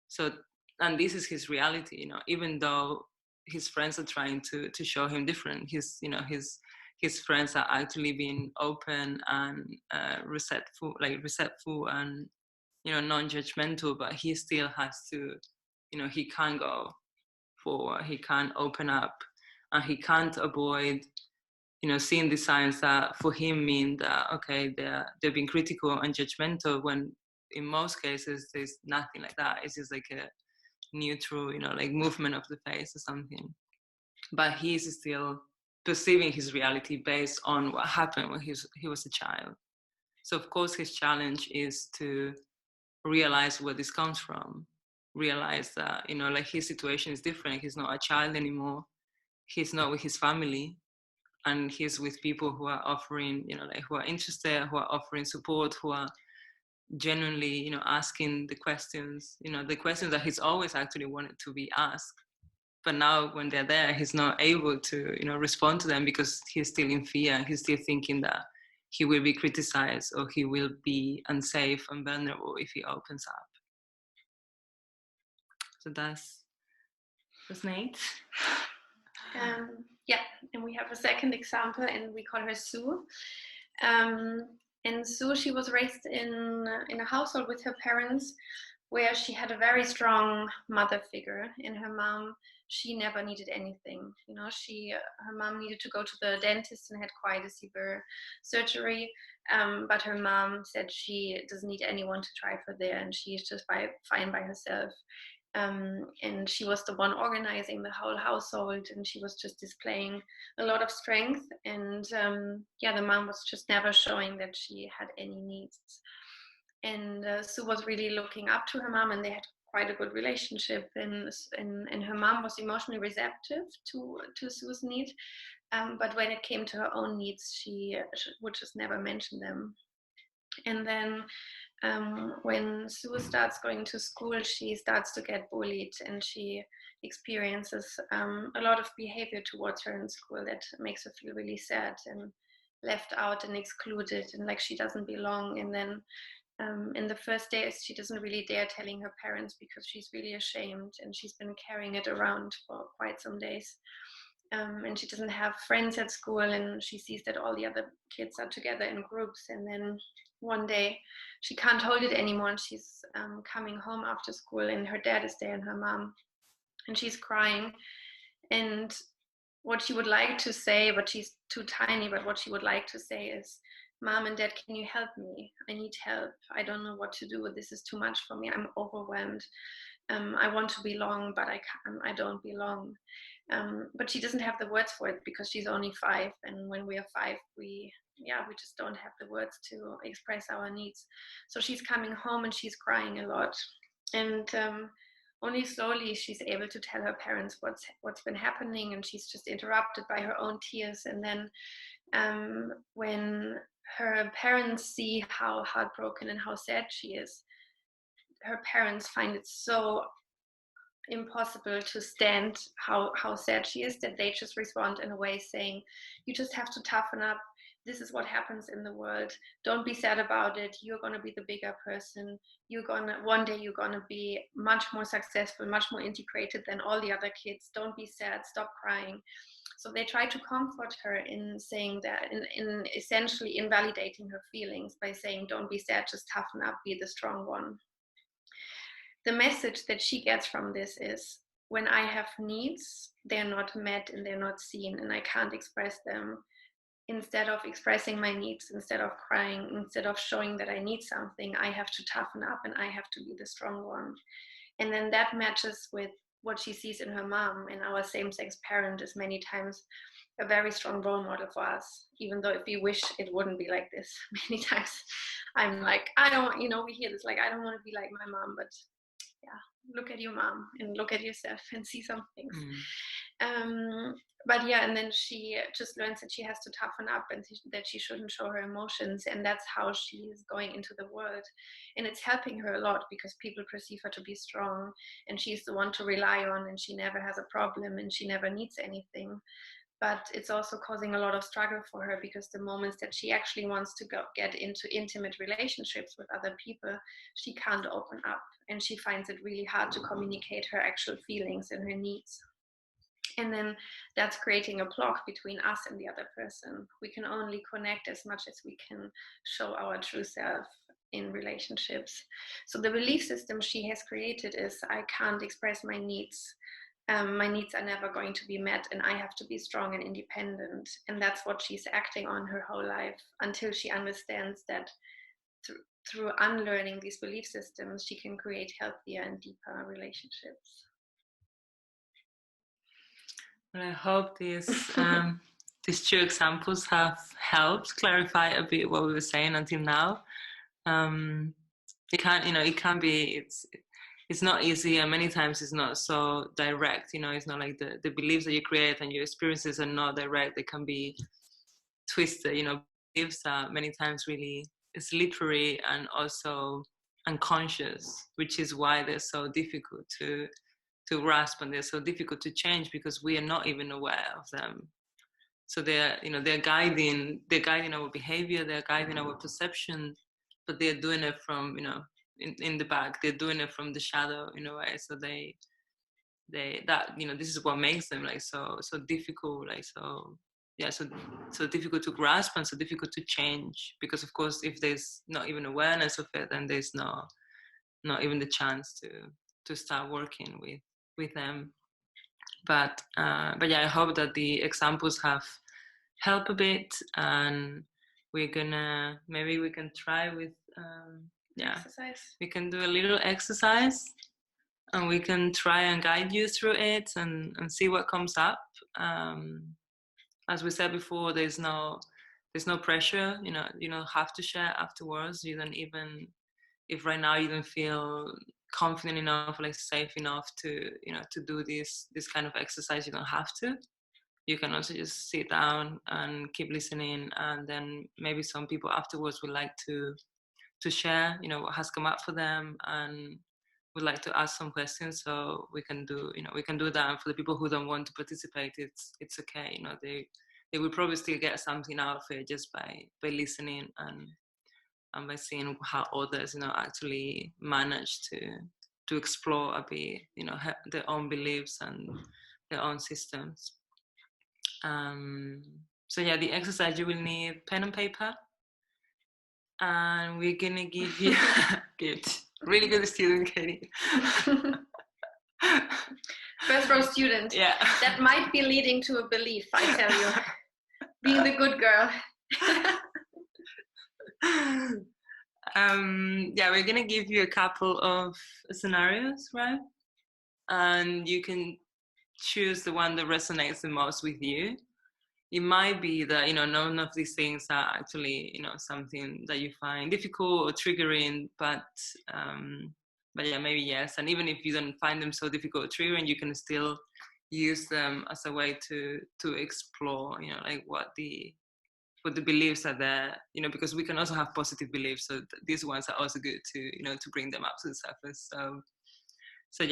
So, and this is his reality, even though his friends are trying to show him different. His friends are actually being open and receptive and, non-judgmental, but he still has to, he can't go forward, he can't open up, and he can't avoid, seeing the signs that for him mean that, okay, they're being critical and judgmental, when in most cases there's nothing like that. It's just like a neutral, like movement of the face or something. But he's still perceiving his reality based on what happened when he was a child. So of course his challenge is to realize where this comes from, realize that, like his situation is different. He's not a child anymore. He's not with his family, and he's with people who are offering, like who are interested, who are offering support, who are genuinely, asking the questions, the questions that he's always actually wanted to be asked. But now when they're there, he's not able to, respond to them because he's still in fear. He's still thinking that he will be criticized or he will be unsafe and vulnerable if he opens up. So that's Nate. Yeah, and we have a second example, and we call her Sue. And Sue, she was raised in a household with her parents, where she had a very strong mother figure. And her mom, she never needed anything. Her mom needed to go to the dentist and had quite a severe surgery. But her mom said she doesn't need anyone to drive her there, and she's just fine by herself. And she was the one organizing the whole household, and she was just displaying a lot of strength. And the mom was just never showing that she had any needs. And Sue was really looking up to her mom, and they had quite a good relationship. And her mom was emotionally receptive to Sue's need. But when it came to her own needs, she would just never mention them. And then when Sue starts going to school, she starts to get bullied, and she experiences a lot of behavior towards her in school that makes her feel really sad and left out and excluded, and like she doesn't belong. And then in the first days, she doesn't really dare telling her parents because she's really ashamed, and she's been carrying it around for quite some days. And she doesn't have friends at school, and she sees that all the other kids are together in groups. And then one day she can't hold it anymore, and she's coming home after school, and her dad is there and her mom, and she's crying. And what she would like to say, but she's too tiny, but what she would like to say is, Mom and Dad, can you help me? I need help. I don't know what to do. This is too much for me. I'm overwhelmed. I want to belong, but I don't belong. But she doesn't have the words for it because she's only 5. And when we are 5, we just don't have the words to express our needs. So she's coming home and she's crying a lot. And only slowly she's able to tell her parents what's been happening, and she's just interrupted by her own tears. And then when her parents see how heartbroken and how sad she is, her parents find it so impossible to stand how sad she is, that they just respond in a way saying, you just have to toughen up. this is what happens in the world. Don't be sad about it. You're going to be the bigger person. One day you're going to be much more successful, much more integrated than all the other kids. Don't be sad. Stop crying. So they try to comfort her in saying that, in essentially invalidating her feelings by saying, don't be sad, just toughen up, be the strong one. The message that she gets from this is, when I have needs, they're not met and they're not seen, and I can't express them. Instead of expressing my needs, instead of crying, instead of showing that I need something, I have to toughen up and I have to be the strong one. And then that matches with what she sees in her mom, and our same-sex parent is many times a very strong role model for us, even though if we wish it wouldn't be like this. Many times I'm like, I don't want, we hear this, like, I don't want to be like my mom, but yeah, look at your mom and look at yourself and see some things. But yeah, and then she just learns that she has to toughen up and that she shouldn't show her emotions, and that's how she is going into the world. And it's helping her a lot because people perceive her to be strong, and she's the one to rely on, and she never has a problem and she never needs anything. But it's also causing a lot of struggle for her, because the moments that she actually wants to get into intimate relationships with other people, she can't open up, and she finds it really hard to communicate her actual feelings and her needs. And then that's creating a block between us and the other person. We can only connect as much as we can show our true self in relationships. So the belief system she has created is, I can't express my needs. My needs are never going to be met, and I have to be strong and independent. And that's what she's acting on her whole life, until she understands that through unlearning these belief systems, she can create healthier and deeper relationships. Well, I hope these two examples have helped clarify a bit what we were saying until now. It's not easy, and many times it's not so direct. It's not like the beliefs that you create and your experiences are not direct. They can be twisted. Beliefs are many times really slippery and also unconscious, which is why they're so difficult to grasp, and they're so difficult to change because we are not even aware of them. So they're guiding our behavior, they're guiding our perception, but they're doing it from in the back. They're doing it from the shadow in a way. So this is what makes them like so difficult, like so difficult to grasp and so difficult to change. Because of course, if there's not even awareness of it, then there's not even the chance to start working with them. But yeah, I hope that the examples have helped a bit, and we can try with exercise. We can do a little exercise, and we can try and guide you through it and see what comes up. As we said before, there's no pressure. You don't have to share afterwards. You don't even, if right now you don't feel confident enough, like safe enough to do this kind of exercise, you don't have to. You can also just sit down and keep listening, and then maybe some people afterwards would like to share what has come up for them, and would like to ask some questions. So we can do that. And for the people who don't want to participate, it's okay. They will probably still get something out of it just by listening and by seeing how others actually manage to explore a bit their own beliefs and their own systems. So yeah, the exercise, you will need pen and paper, and we're gonna give you good, really good student, Katie. First row student. Yeah, that might be leading to a belief, I tell you. Being the good girl. Yeah, we're gonna give you a couple of scenarios, right? And you can choose the one that resonates the most with you. It might be that none of these things are actually something that you find difficult or triggering, but yeah, maybe yes. And even if you don't find them so difficult or triggering, you can still use them as a way to explore like what the beliefs are there, because we can also have positive beliefs, so these ones are also good to to bring them up to the surface. So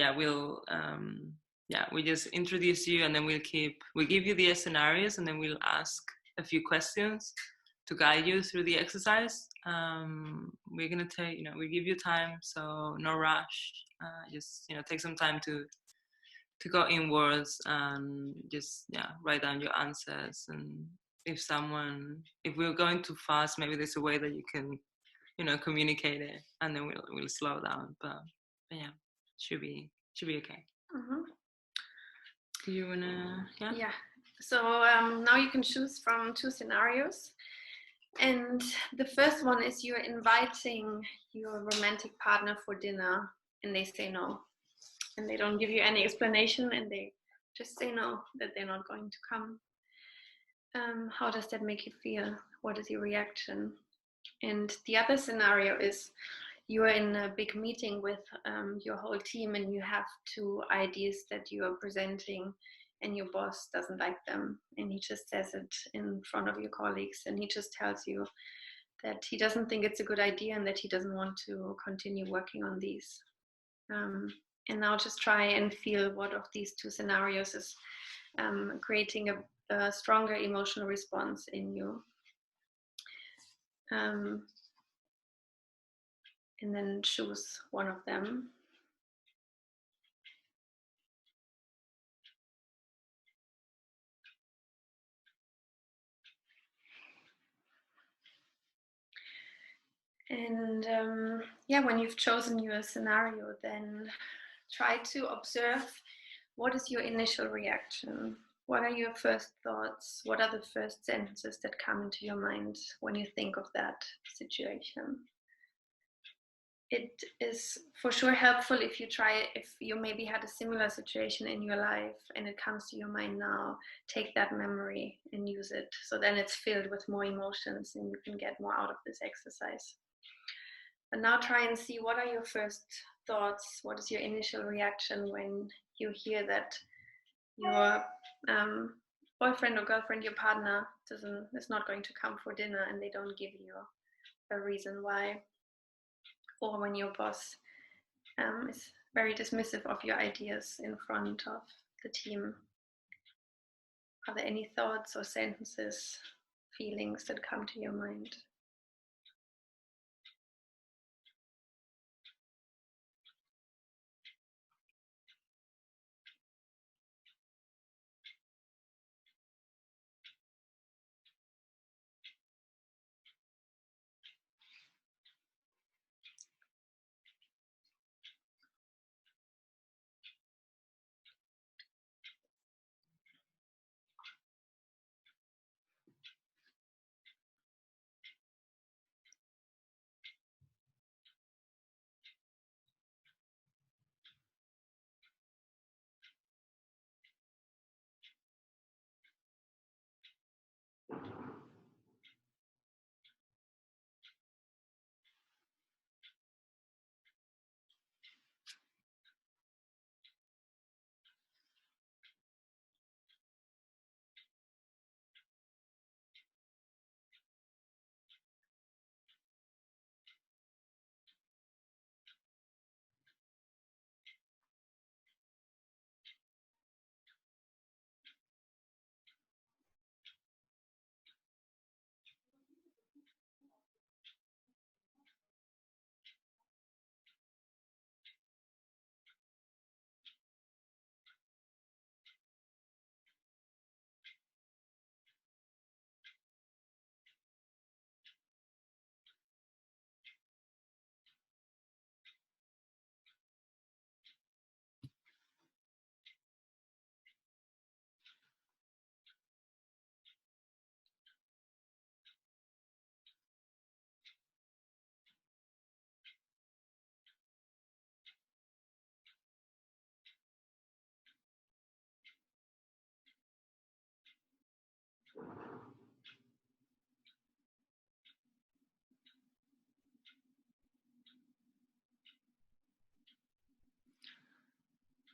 yeah, we just introduce you, and then we'll give you the scenarios, and then we'll ask a few questions, guide you through the exercise. We're gonna take, we give you time, so no rush. Just take some time to go inwards and just write down your answers. And if we're going too fast, maybe there's a way that you can communicate it, and then we'll slow down. But yeah, should be okay. Mm-hmm. Do you wanna? Yeah. So now you can choose from 2 scenarios, and the first one is you're inviting your romantic partner for dinner, and they say no, and they don't give you any explanation, and they just say no, that they're not going to come. How does that make you feel? What is your reaction? And the other scenario is you are in a big meeting with your whole team, and you have 2 ideas that you are presenting, and your boss doesn't like them, and he just says it in front of your colleagues, and he just tells you that he doesn't think it's a good idea and that he doesn't want to continue working on these. And now just try and feel what of these 2 scenarios is creating a stronger emotional response in you. And then choose one of them. And when you've chosen your scenario, then try to observe what is your initial reaction. What are your first thoughts? What are the first sentences that come into your mind when you think of that situation? It is for sure helpful if you maybe had a similar situation in your life and it comes to your mind now, take that memory and use it. So then it's filled with more emotions and you can get more out of this exercise. And now try and see, what are your first thoughts? What is your initial reaction when you hear that your boyfriend or girlfriend, your partner, is not going to come for dinner and they don't give you a reason why? Or when your boss is very dismissive of your ideas in front of the team. Are there any thoughts or sentences, feelings that come to your mind?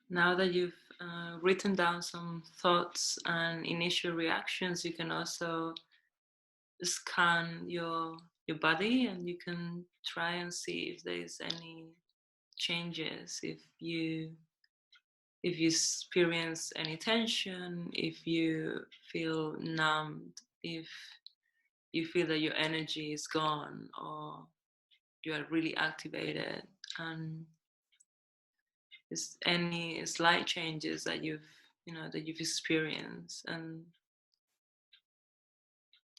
Now that you've written down some thoughts and initial reactions, you can also scan your body, and you can try and see if there's any changes, if you experience any tension, if you feel numbed, if you feel that your energy is gone, or you are really activated, and there's any slight changes that you've experienced, and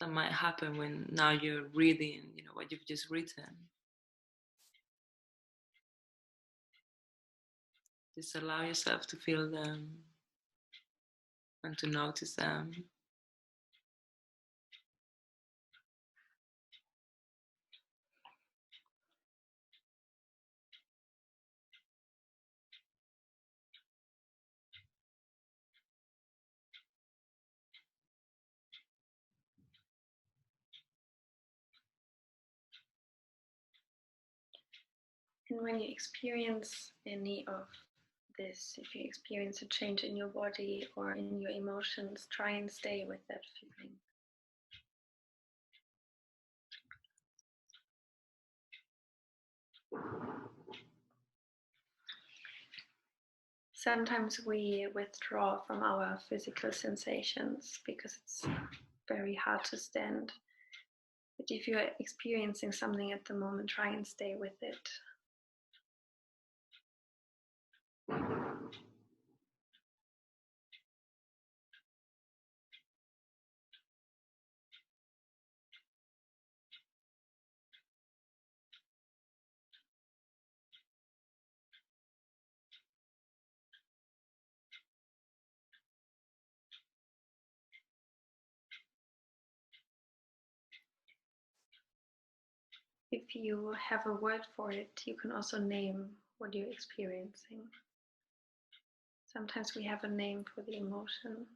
that might happen when now you're reading, what you've just written. Just allow yourself to feel them and to notice them. And when you experience any of this, if you experience a change in your body or in your emotions, try and stay with that feeling. Sometimes we withdraw from our physical sensations because it's very hard to stand. But if you're experiencing something at the moment, try and stay with it. If you have a word for it, you can also name what you're experiencing. Sometimes we have a name for the emotion.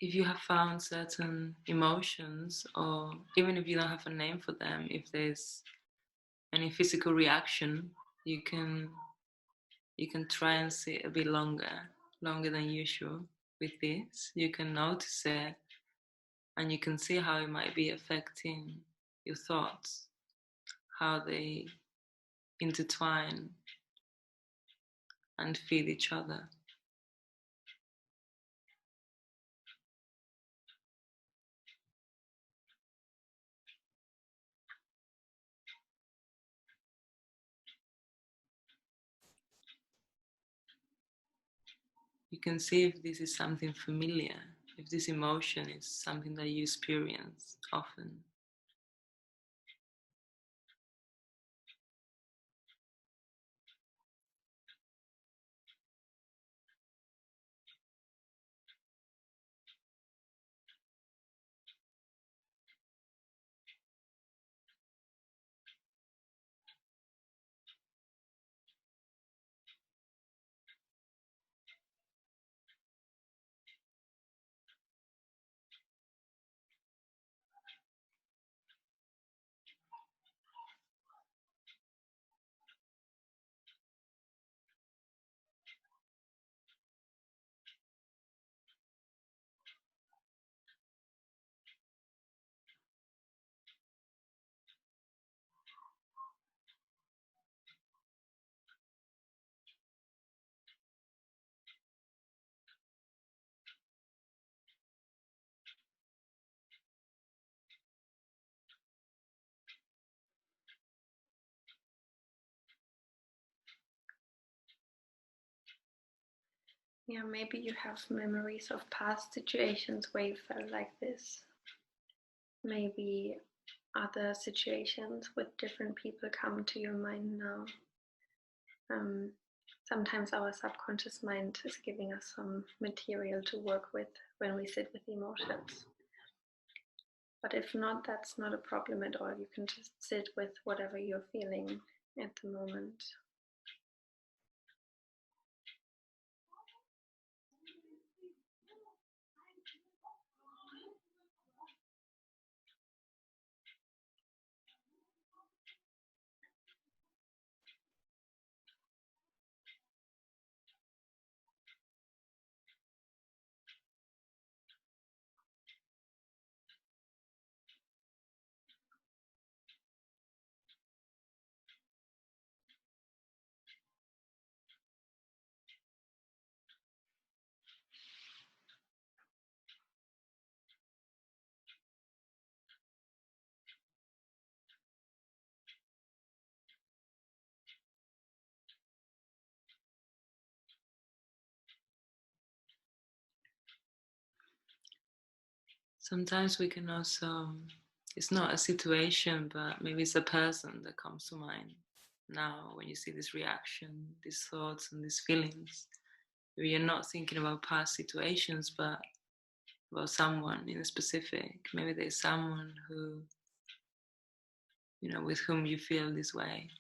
If you have found certain emotions, or even if you don't have a name for them, if there's any physical reaction, you can try and sit a bit longer than usual with this. You can notice it, and you can see how it might be affecting your thoughts, how they intertwine and feed each other. You can see if this is something familiar, if this emotion is something that you experience often. Yeah, maybe you have memories of past situations where you felt like this. Maybe other situations with different people come to your mind now. Sometimes our subconscious mind is giving us some material to work with when we sit with emotions. But if not, that's not a problem at all. You can just sit with whatever you're feeling at the moment. Sometimes we can also, it's not a situation, but maybe it's a person that comes to mind now when you see this reaction, these thoughts and these feelings. Maybe you're not thinking about past situations, but about someone in a specific. Maybe there's someone who, you know, with whom you feel this way.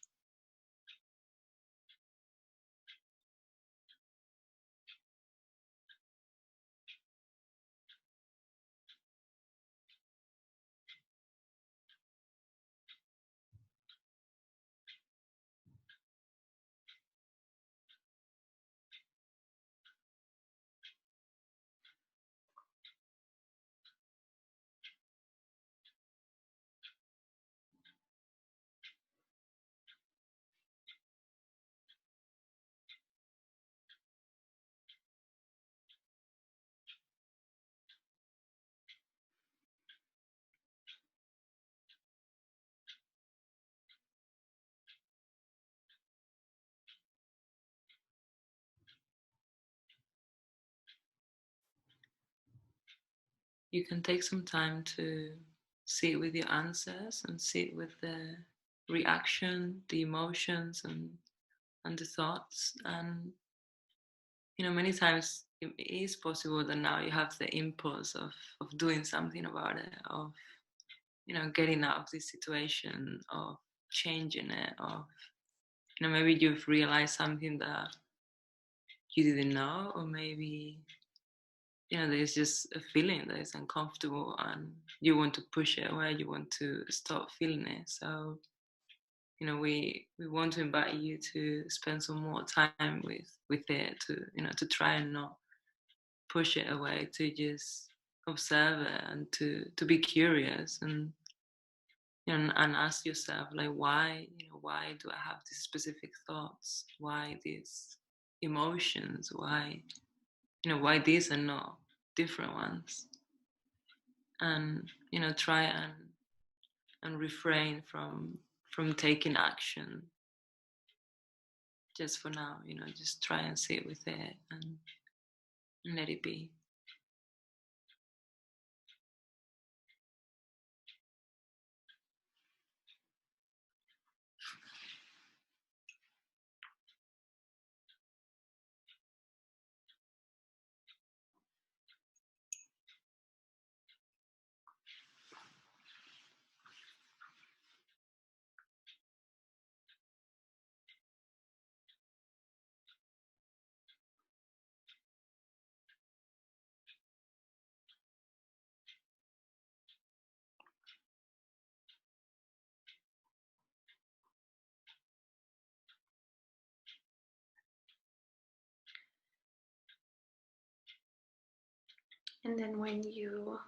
You can take some time to sit with your answers and sit with the reaction, the emotions and the thoughts. And you know, many times it is possible that now you have the impulse of doing something about it, of, you know, getting out of this situation, of changing it, of, you know, maybe you've realized something that you didn't know, or maybe, you know, there's just a feeling that is uncomfortable and you want to push it away, you want to stop feeling it. So, you know, we want to invite you to spend some more time with it, to, you know, to try and not push it away, to just observe it and to be curious, and, you know, and ask yourself, like, why, you know, why do I have these specific thoughts? Why these emotions? Why, you know, why these are not different ones? And, you know, try and refrain from taking action just for now. You know, just try and sit with it and let it be. And then when you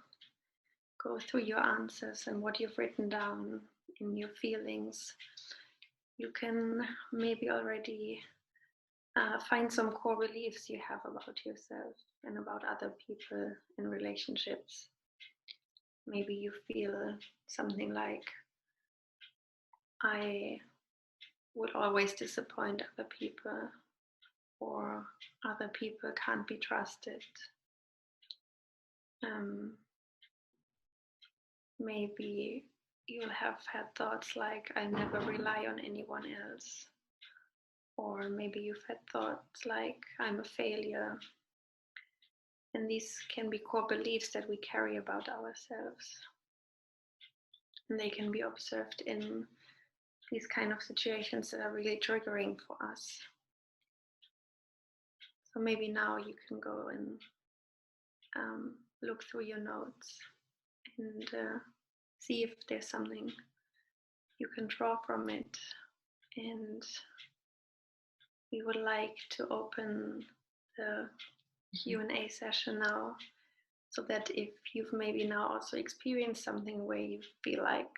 go through your answers and what you've written down in your feelings, you can maybe already find some core beliefs you have about yourself and about other people in relationships. Maybe you feel something like, I would always disappoint other people, or other people can't be trusted. Maybe you'll have had thoughts like, I never rely on anyone else. Or maybe you've had thoughts like, I'm a failure. And these can be core beliefs that we carry about ourselves. And they can be observed in these kind of situations that are really triggering for us. So maybe now you can go and look through your notes and see if there's something you can draw from it. And we would like to open the Q&A session now, so that if you've maybe now also experienced something where you feel like,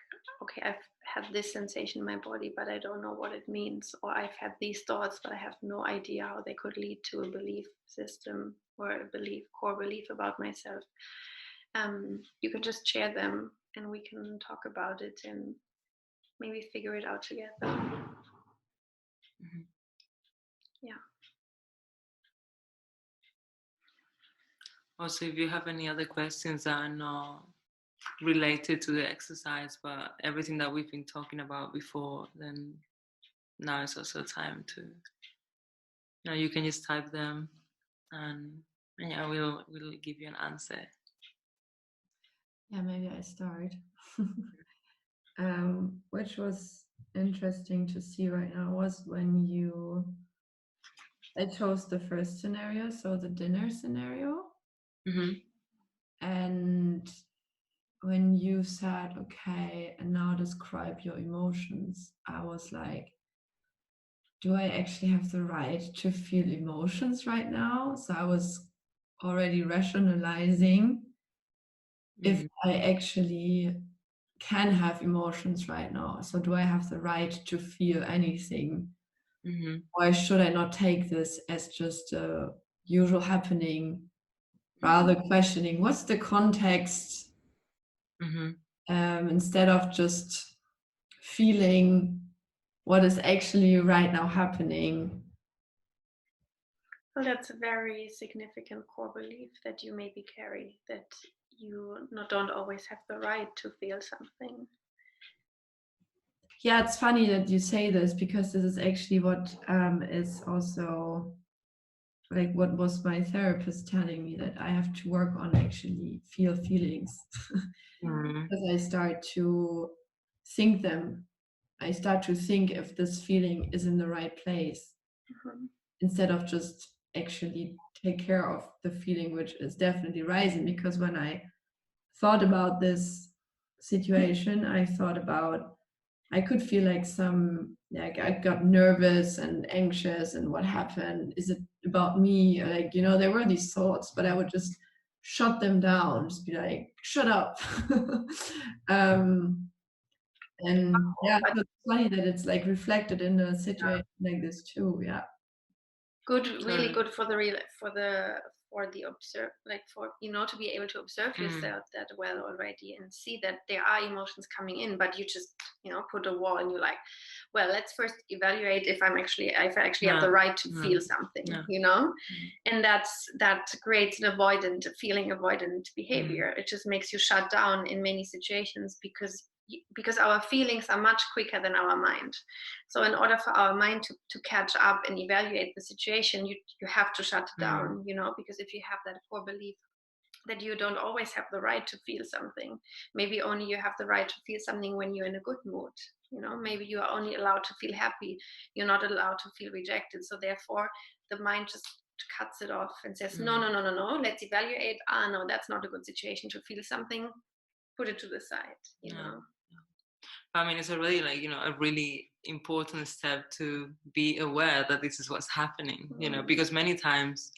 okay, I've had this sensation in my body, but I don't know what it means, or I've had these thoughts, but I have no idea how they could lead to a belief system or a core belief about myself. You can just share them and we can talk about it and maybe figure it out together. Mm-hmm. Yeah. Also, if you have any other questions that are not related to the exercise, but everything that we've been talking about before, then now is also time to, you can just type them and yeah, we'll give you an answer. Yeah, maybe I start. Which was interesting to see right now was when I chose the first scenario, so the dinner scenario. Mm-hmm. And when you said, okay, and now describe your emotions, I was like, do I actually have the right to feel emotions right now? So I was already rationalizing if I actually can have emotions right now. So do I have the right to feel anything? Mm-hmm. Or should I not take this as just a usual happening, rather questioning what's the context, instead of just feeling what is actually right now happening. Well, that's a very significant core belief that you maybe carry, that you don't always have the right to feel something. Yeah, it's funny that you say this, because this is actually what is also like what was my therapist telling me, that I have to work on actually feel feelings. Because I start to think them. I start to think if this feeling is in the right place, instead of just actually take care of the feeling, which is definitely rising. Because when I thought about this situation, I thought about, I could feel like I got nervous and anxious, and what happened? Is it about me? Like, there were these thoughts, but I would just shut them down, just be like, shut up. And yeah, so it's funny that it's like reflected in a situation like this too. Yeah. Good, really good for the observe, like for to be able to observe yourself that well already, and see that there are emotions coming in, but you just put a wall and you're like, well, let's first evaluate if I actually have the right to feel something, and that creates an avoidant behavior. It just makes you shut down in many situations, because our feelings are much quicker than our mind. So in order for our mind to catch up and evaluate the situation, you have to shut it down, because if you have that core belief that you don't always have the right to feel something, maybe only you have the right to feel something when you're in a good mood, maybe you are only allowed to feel happy, you're not allowed to feel rejected. So therefore the mind just cuts it off and says, no, let's evaluate. No, that's not a good situation to feel something, put it to the side, I mean, it's already a really important step to be aware that this is what's happening, because many times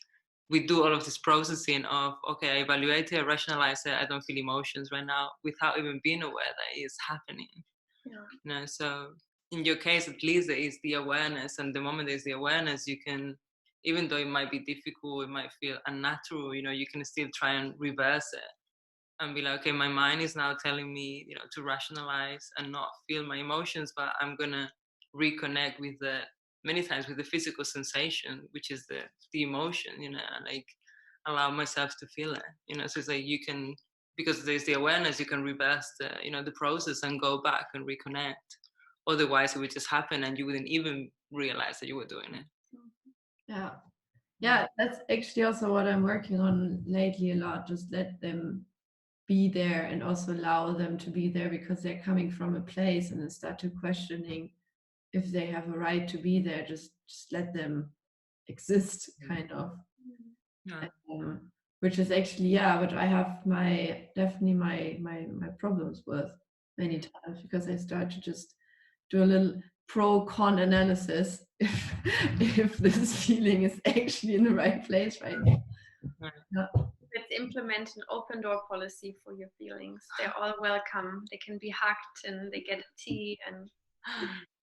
we do all of this processing of, okay, I evaluate it, I rationalize it, I don't feel emotions right now, without even being aware that it is happening. So in your case, at least there is the awareness, and the moment there's the awareness, you can, even though it might be difficult, it might feel unnatural, you can still try and reverse it. And be like, okay, my mind is now telling me, to rationalize and not feel my emotions, but I'm gonna reconnect with the many times with the physical sensation, which is the emotion, like allow myself to feel it, so it's like you can, because there's the awareness, you can reverse the process and go back and reconnect. Otherwise it would just happen and you wouldn't even realize that you were doing it. Yeah, that's actually also what I'm working on lately a lot. Just let them be there and also allow them to be there, because they're coming from a place, and then start to questioning if they have a right to be there. Just let them exist, kind of. Which is actually, which I have definitely my problems with many times, because I start to just do a little pro-con analysis if this feeling is actually in the right place right now. Let's implement an open door policy for your feelings. They're all welcome. They can be hugged and they get a tea and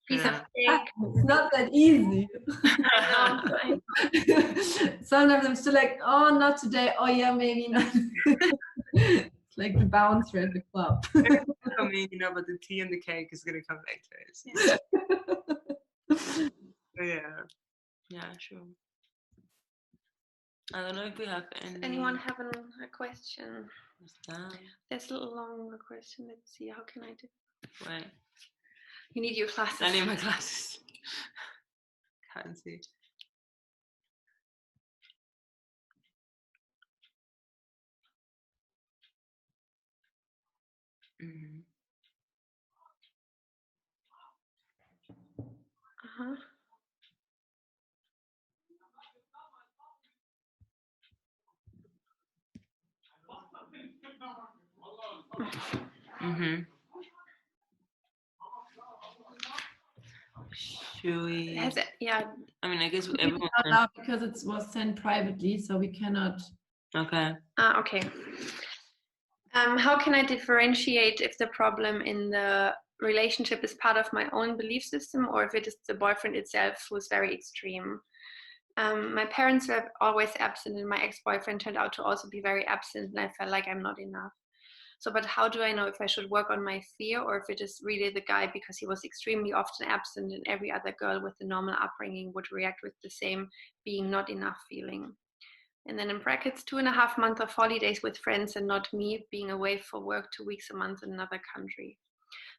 piece of cake. It's not that easy. I know. Sometimes I'm still like, oh, not today. Oh yeah, maybe not. It's like the bouncer at the club. I mean, but the tea and the cake is gonna come later. Yeah, sure. I don't know if we have any. Does anyone have a question? There's a little longer question. Let's see. How can I do? Wait. You need your glasses. I need my glasses. Can't see. Mm-hmm. Uh-huh. Mm-hmm. Should we? I mean, I guess everyone. Not because it was sent privately, so we cannot. Okay. Okay. How can I differentiate if the problem in the relationship is part of my own belief system, or if it is the boyfriend itself who is very extreme? My parents were always absent, and my ex-boyfriend turned out to also be very absent, and I felt like I'm not enough. So, but how do I know if I should work on my fear, or if it is really the guy because he was extremely often absent, and every other girl with a normal upbringing would react with the same being not enough feeling? And then in brackets, 2.5 months of holidays with friends and not me, being away for work 2 weeks a month in another country.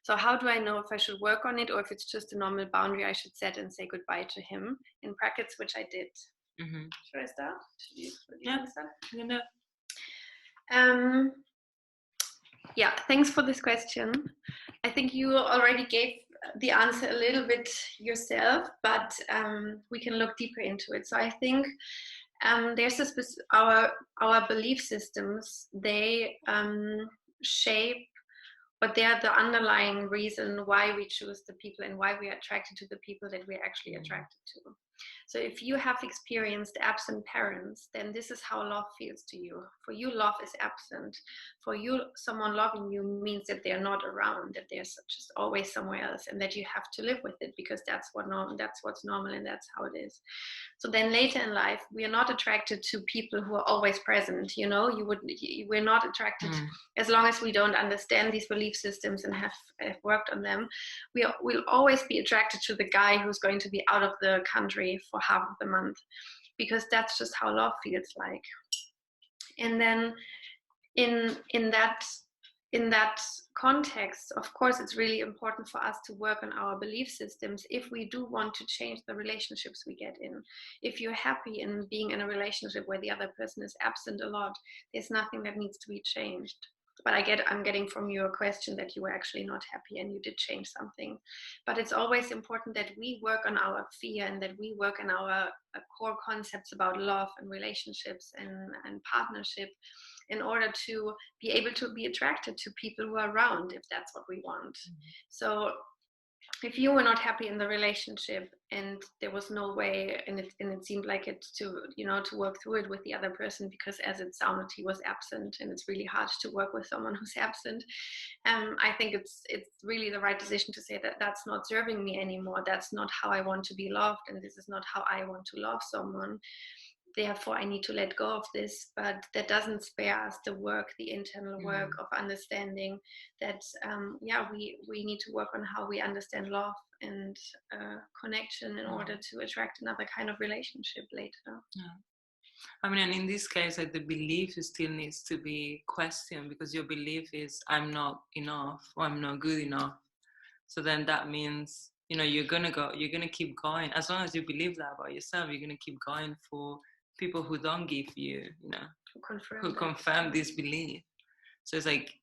So how do I know if I should work on it, or if it's just a normal boundary I should set and say goodbye to him? In brackets, which I did. Mm-hmm. Should I start? Yeah, thanks for this question. I think you already gave the answer a little bit yourself, but we can look deeper into it. So I think there's our belief systems. They shape, but they are the underlying reason why we choose the people and why we are attracted to the people that we're actually attracted to. So if you have experienced absent parents, then this is how love feels to you. For you, love is absent. For you, someone loving you means that they're not around, that they're just always somewhere else, and that you have to live with it because that's what's normal, and that's how it is. So then later in life, we are not attracted to people who are always present. We're not attracted as long as we don't understand these belief systems and have worked on them. We'll always be attracted to the guy who's going to be out of the country for half of the month, because that's just how love feels like. And then in that context, of course, it's really important for us to work on our belief systems if we do want to change the relationships we get in. If you're happy in being in a relationship where the other person is absent a lot, there's nothing that needs to be changed. But I'm getting from your question that you were actually not happy and you did change something. But it's always important that we work on our fear and that we work on our core concepts about love and relationships and partnership, in order to be able to be attracted to people who are around, if that's what we want. Mm-hmm. So if you were not happy in the relationship and there was no way, and it seemed like it to work through it with the other person, because as it sounded, he was absent, and it's really hard to work with someone who's absent. I think it's really the right decision to say that that's not serving me anymore. That's not how I want to be loved, and this is not how I want to love someone. therefore I need to let go of this, but that doesn't spare us the work, the internal work of understanding that we need to work on how we understand love and connection in order to attract another kind of relationship later. I mean, and in this case, like, the belief still needs to be questioned, because your belief is I'm not enough, or I'm not good enough. So then that means, you're gonna keep going. As long as you believe that about yourself, you're gonna keep going for people who don't give you, who confirm this belief. So it's like,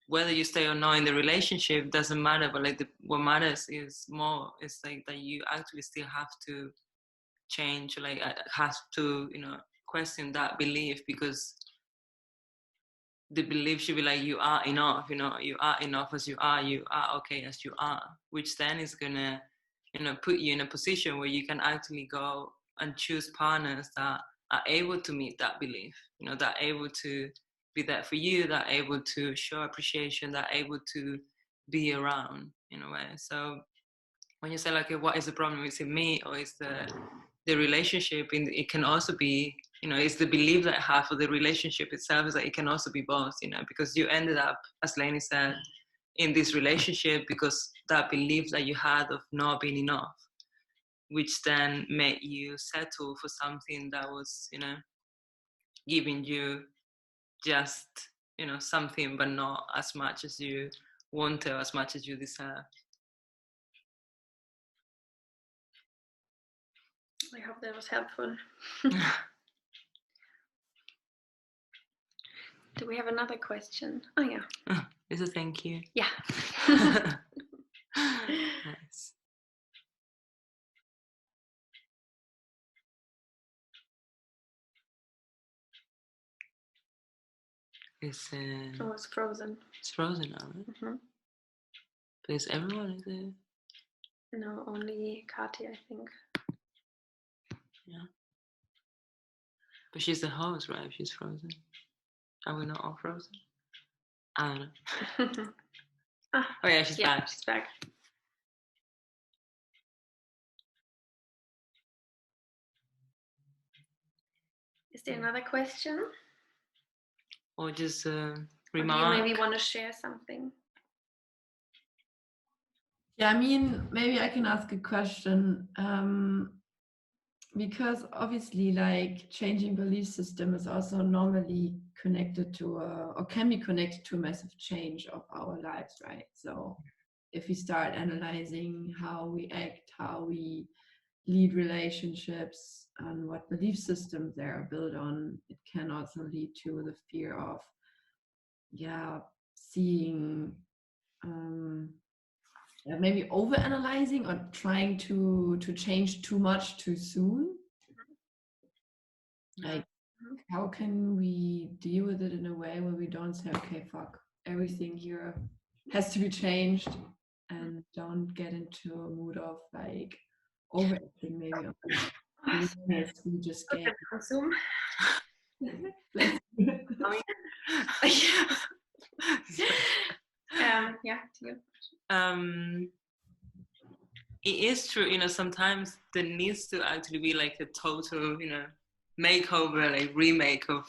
whether you stay or not in the relationship doesn't matter, but like what matters is more, it's like that you actually still have to change, like have to, question that belief, because the belief should be like, you are enough, you are enough as you are okay as you are, which then is gonna, put you in a position where you can actually go and choose partners that are able to meet that belief, that are able to be there for you, that are able to show appreciation, that are able to be around in a way. So when you say like, okay, what is the problem? Is it me, or is the relationship? It can also be, it's the belief that I have for the relationship itself, is that it can also be both, because you ended up, as Leni said, in this relationship because that belief that you had of not being enough, which then made you settle for something that was, giving you just, something, but not as much as you wanted, or as much as you deserve. I hope that was helpful. Do we have another question? Oh yeah. It's a thank you. Yeah. Nice. It's frozen. It's frozen now, right? Mm-hmm. But is everyone, is it? No, only Kati, I think. Yeah. But she's the host, right? If she's frozen. Are we not all frozen? I don't know. Oh yeah, she's back. She's back. Is there another question? Or just remark? Or do you maybe want to share something? Yeah, I mean, maybe I can ask a question. Because obviously, like, changing belief system is also normally connected to or can be connected to a massive change of our lives, right? So if we start analyzing how we act, how we lead relationships, and what belief systems they are built on, it can also lead to the fear of seeing maybe over analyzing or trying to change too much too soon. Like, how can we deal with it in a way where we don't say, okay, fuck, everything here has to be changed, and don't get into a mood of like overacting maybe on we just get on Zoom. Yeah, to you. It is true, sometimes there needs to actually be like a total, makeover, like remake of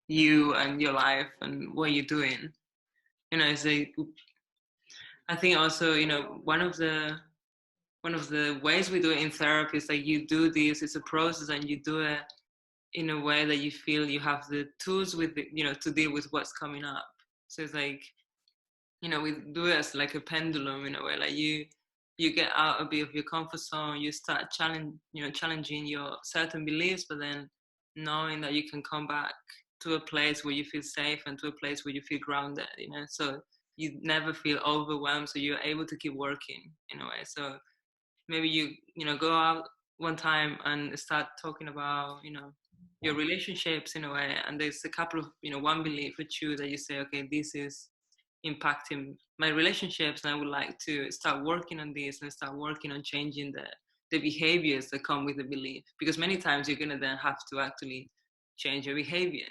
you and your life and what you're doing. It's like, I think also, one of the ways we do it in therapy is like, you do this, it's a process, and you do it in a way that you feel you have the tools with it, to deal with what's coming up. So it's like, we do it as like a pendulum in a way, like you get out a bit of your comfort zone, you start challenging your certain beliefs, but then knowing that you can come back to a place where you feel safe and to a place where you feel grounded, so you never feel overwhelmed, so you're able to keep working in a way. So maybe you go out one time and start talking about your relationships in a way, and there's a couple of one belief or two that you say, okay, this is impacting my relationships, and I would like to start working on this and start working on changing the behaviors that come with the belief, because many times you're gonna then have to actually change your behavior,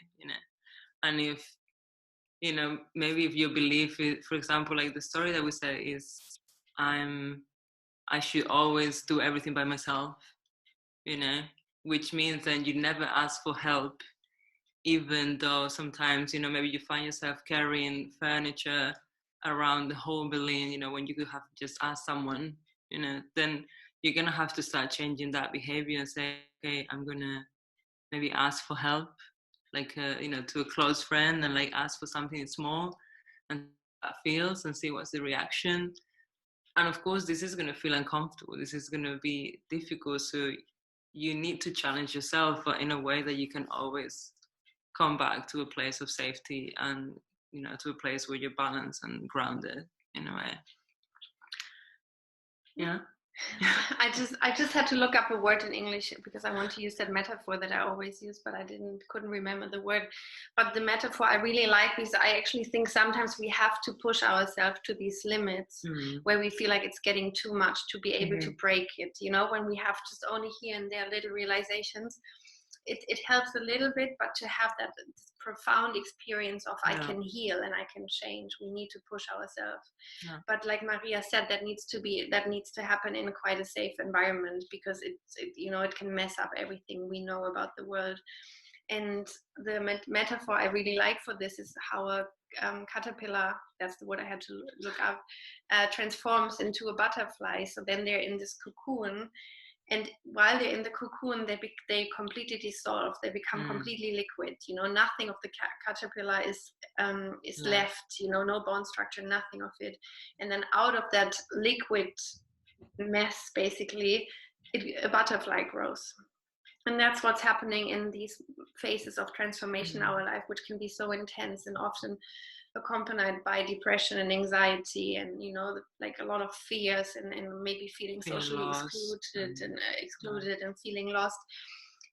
and if maybe if your belief is, for example, like the story that we said is I should always do everything by myself, which means then you never ask for help, even though sometimes, you know, maybe you find yourself carrying furniture around the whole building, you know, when you could have just asked someone, you know, then you're going to have to start changing that behavior and say, okay, I'm going to maybe ask for help, like, you know, to a close friend, and like ask for something small and that feels and see what's the reaction. And of course, this is going to feel uncomfortable. This is going to be difficult. So you need to challenge yourself, but in a way that you can always come back to a place of safety and, you know, to a place where you're balanced and grounded in a way. Yeah. I just had to look up a word in English because I want to use that metaphor that I always use, but I couldn't remember the word. But the metaphor I really like, because I actually think sometimes we have to push ourselves to these limits where we feel like it's getting too much to be able to break it. You know, when we have just only here and there little realizations, it helps a little bit, but to have that profound experience of I can heal and I can change, we need to push ourselves. But like Maria said, that needs to happen in quite a safe environment, because it you know, it can mess up everything we know about the world. And the metaphor I really like for this is how a caterpillar, that's the word I had to look up, transforms into a butterfly. So then they're in this cocoon, and while they're in the cocoon, they completely dissolve. They become completely liquid. You know, nothing of the caterpillar is left. You know, no bone structure, nothing of it. And then out of that liquid mess, basically, a butterfly grows. And that's what's happening in these phases of transformation in our life, which can be so intense and often accompanied by depression and anxiety, and, you know, like a lot of fears and maybe feeling socially excluded and feeling lost.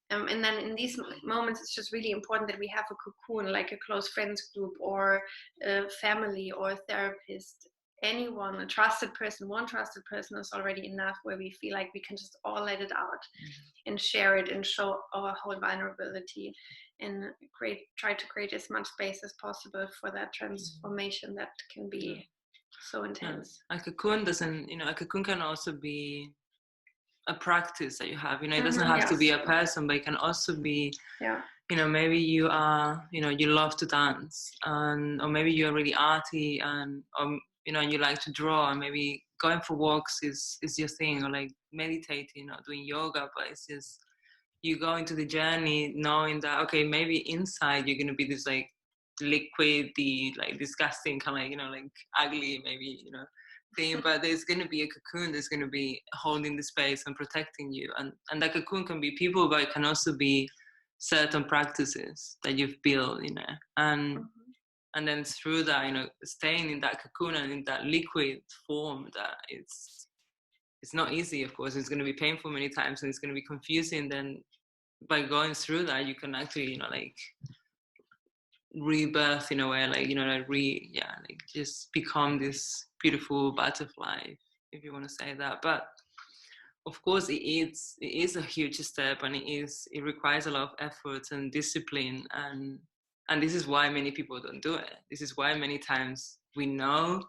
And then in these moments, it's just really important that we have a cocoon, like a close friends group or a family or a therapist, anyone, a trusted person. One trusted person is already enough, where we feel like we can just all let it out and share it and show our whole vulnerability, and try to create as much space as possible for that transformation that can be so intense. A cocoon doesn't, you know, a cocoon can also be a practice that you have, you know, it doesn't have to be a person, but it can also be, you know, maybe you are, you know, you love to dance, and or maybe you're really arty, and you know, you like to draw, and maybe going for walks is your thing, or like meditating or doing yoga, but it's just you go into the journey knowing that, okay, maybe inside you're going to be this like liquidy, like disgusting kind of, like, you know, like ugly maybe, you know, thing, but there's going to be a cocoon that's going to be holding the space and protecting you, and that cocoon can be people, but it can also be certain practices that you've built, you know, and then through that, you know, staying in that cocoon and in that liquid form, that it's not easy, of course. It's going to be painful many times, and it's going to be confusing. Then by going through that, you can actually, you know, like rebirth in a way, like, you know, like like just become this beautiful butterfly, if you want to say that. But of course, it is a huge step, and it requires a lot of effort and discipline, and this is why many people don't do it. This is why many times we know,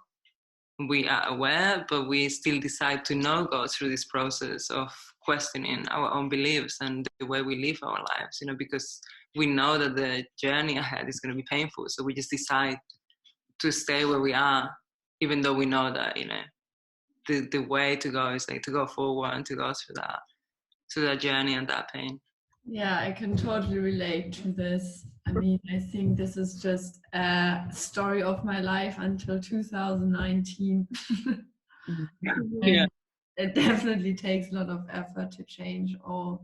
we are aware, but we still decide to not go through this process of questioning our own beliefs and the way we live our lives, you know, because we know that the journey ahead is going to be painful. So we just decide to stay where we are, even though we know that, you know, the way to go is like to go forward and to go through that journey and that pain. Yeah, I can totally relate to this. I mean, I think this is just a story of my life until 2019. Yeah. It definitely takes a lot of effort to change or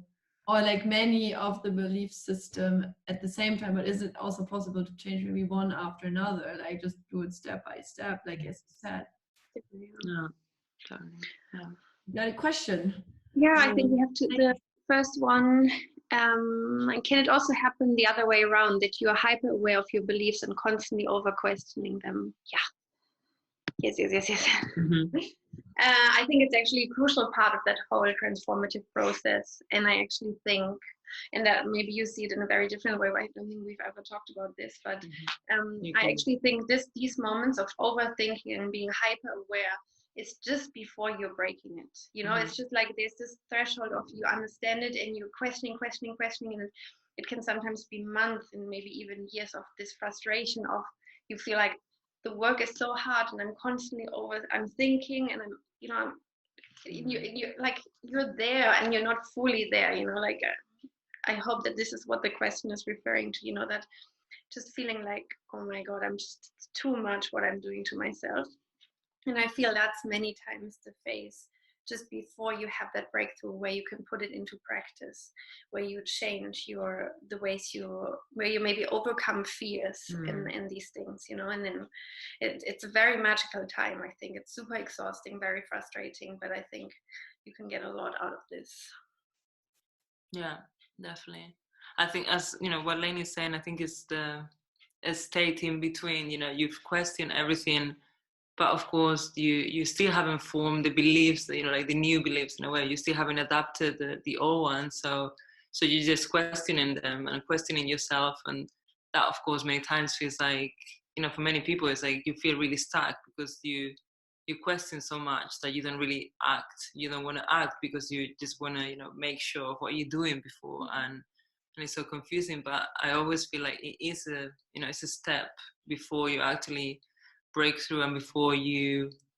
like many of the belief system at the same time. But is it also possible to change maybe one after another? Like just do it step by step, like as you said. Yeah. Yeah. You got a question? Yeah, I think we have to. The first one. Can it also happen the other way around, that you are hyper aware of your beliefs and constantly over questioning them? Yeah. Yes. I think it's actually a crucial part of that whole transformative process. And I actually think, and that maybe you see it in a very different way, I don't think we've ever talked about this, but I actually think these moments of overthinking and being hyper aware it's just before you're breaking it. You know, it's just like there's this threshold of you understand it and you're questioning, and it can sometimes be months and maybe even years of this frustration of you feel like the work is so hard and I'm thinking and you like you're there and you're not fully there, you know, like I hope that this is what the question is referring to, you know, that just feeling like, oh my God, it's too much what I'm doing to myself. And I feel that's many times the phase just before you have that breakthrough where you can put it into practice, where you change the ways where you maybe overcome fears in these things, you know. And then it's a very magical time. I think it's super exhausting, very frustrating, but I think you can get a lot out of this. Yeah, definitely. I think, as you know, what Leni is saying, I think is a state in between. You know, you've questioned everything, but of course you still haven't formed the beliefs, you know, like the new beliefs in a way. You still haven't adapted the old ones, so you're just questioning them and questioning yourself, and that of course many times feels like, you know, for many people it's like you feel really stuck because you question so much that you don't really act. You don't want to act because you just want to, you know, make sure of what you're doing before, and it's so confusing. But I always feel like it is it's a step before you actually break through and before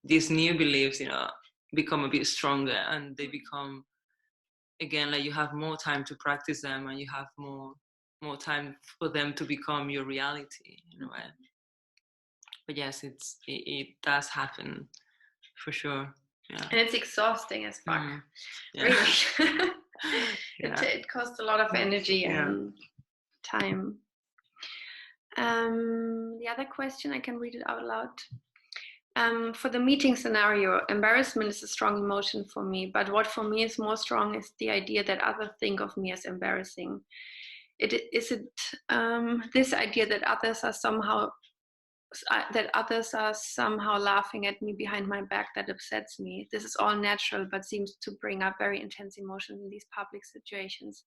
these new beliefs, you know, become a bit stronger and they become, again, like you have more time to practice them and you have more time for them to become your reality in a way. But yes, it does happen for sure. Yeah. And it's exhausting as fuck. Yeah. Really. Yeah. It costs a lot of energy and time. The other question, I can read it out loud. For the meeting scenario, embarrassment is a strong emotion for me, but what for me is more strong is the idea that others think of me as embarrassing. Is it this idea that others are somehow laughing at me behind my back that upsets me? This is all natural, but seems to bring up very intense emotions in these public situations.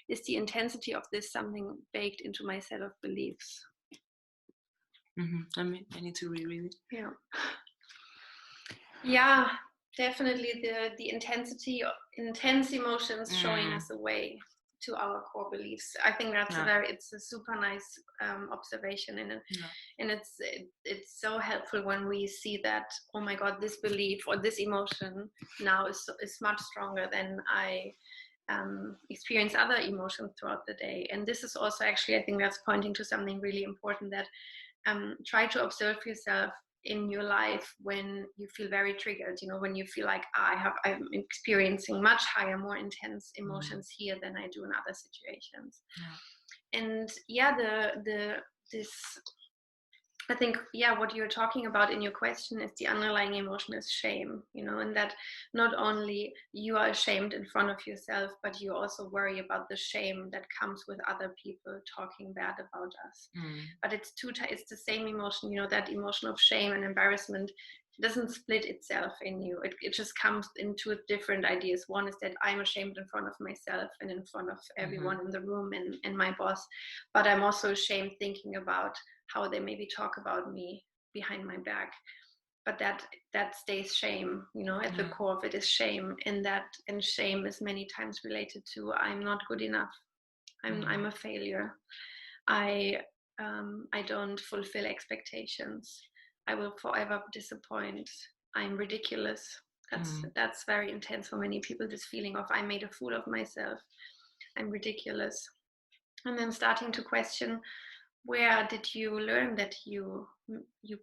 Is the intensity of this something baked into my set of beliefs? I need to reread it. Yeah, definitely the intense emotions showing us a way to our core beliefs. I think that's it's a super nice observation, and it's so helpful when we see that, oh my God, this belief or this emotion now is much stronger than I experience other emotions throughout the day. And this is also actually, I think that's pointing to something really important, that try to observe yourself in your life when you feel very triggered, you know, when you feel like I'm experiencing much higher, more intense emotions here than I do in other situations. And I think, what you're talking about in your question is the underlying emotion is shame, you know, and that not only you are ashamed in front of yourself, but you also worry about the shame that comes with other people talking bad about us. But it's the same emotion, you know, that emotion of shame and embarrassment doesn't split itself in you. It just comes into different ideas. One is that I'm ashamed in front of myself and in front of everyone in the room and my boss, but I'm also ashamed thinking about how they maybe talk about me behind my back. But that stays shame, you know, at the core of it is shame, and shame is many times related to I'm not good enough, I'm a failure, I don't fulfill expectations, I will forever disappoint, I'm ridiculous. That's very intense for many people, this feeling of I made a fool of myself, I'm ridiculous. And then starting to question, where did you learn that you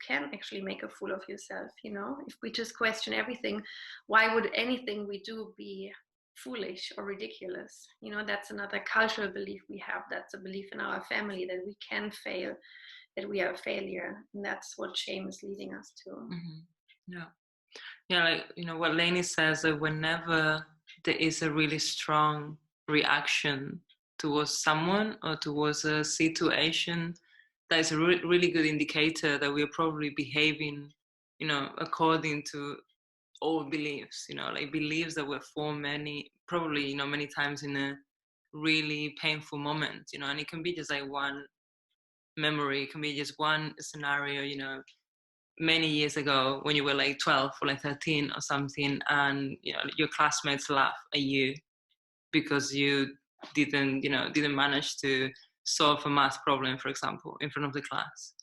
can actually make a fool of yourself? You know, if we just question everything, why would anything we do be foolish or ridiculous? You know, that's another cultural belief we have. That's a belief in our family that we can fail, that we are a failure, and that's what shame is leading us to. Like, you know, what Leni says, that whenever there is a really strong reaction towards someone or towards a situation, that is a really good indicator that we're probably behaving, you know, according to old beliefs, you know, like beliefs that were formed many times in a really painful moment, you know. And it can be just like one memory, it can be just one scenario, you know, many years ago when you were like 12 or like 13 or something, and your classmates laugh at you because you didn't manage to solve a math problem, for example, in front of the class.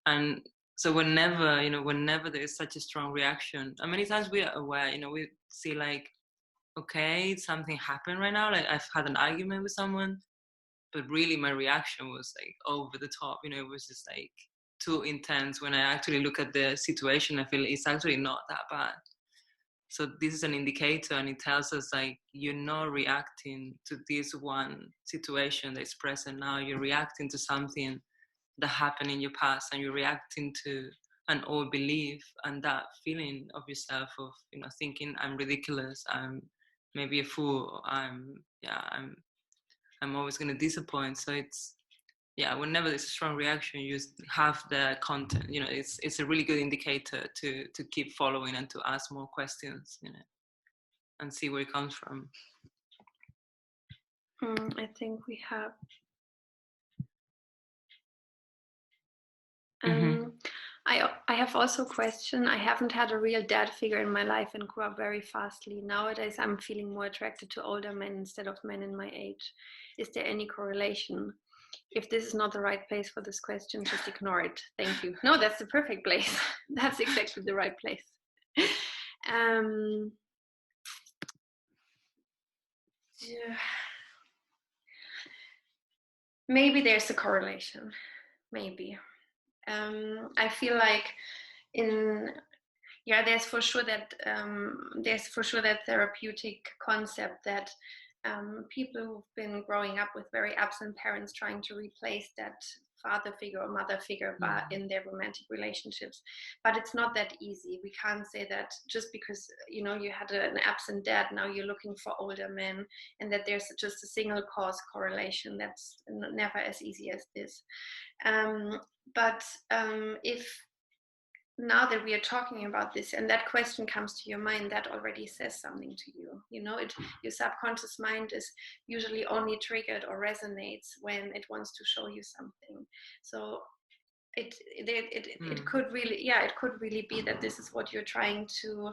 And so whenever there is such a strong reaction, and many times we are aware, we see like, okay, something happened right now, like I've had an argument with someone, but really my reaction was like over the top, it was just like too intense. When I actually look at the situation, I feel it's actually not that bad. So this is an indicator, and it tells us like you're not reacting to this one situation that's present now. You're reacting to something that happened in your past, and you're reacting to an old belief and that feeling of yourself of thinking I'm ridiculous, I'm maybe a fool, I'm always going to disappoint. So it's whenever there's a strong reaction, you have the content, it's a really good indicator to keep following and to ask more questions, and see where it comes from. I think we have I have also a question. I haven't had a real dad figure in my life and grew up very fastly. Nowadays, I'm feeling more attracted to older men instead of men in my age. Is there any correlation? If this is not the right place for this question, just ignore it. Thank you. No, that's the perfect place. That's exactly the right place. Maybe there's a correlation. Maybe. I feel like there's for sure that therapeutic concept that people who've been growing up with very absent parents trying to replace that father figure or mother figure in their romantic relationships. But it's not that easy. We can't say that just because you had an absent dad, now you're looking for older men, and that there's just a single cause correlation. That's never as easy as this. But if now that we are talking about this and that question comes to your mind, that already says something to you. Your subconscious mind is usually only triggered or resonates when it wants to show you something. So it could really be that this is what you're trying to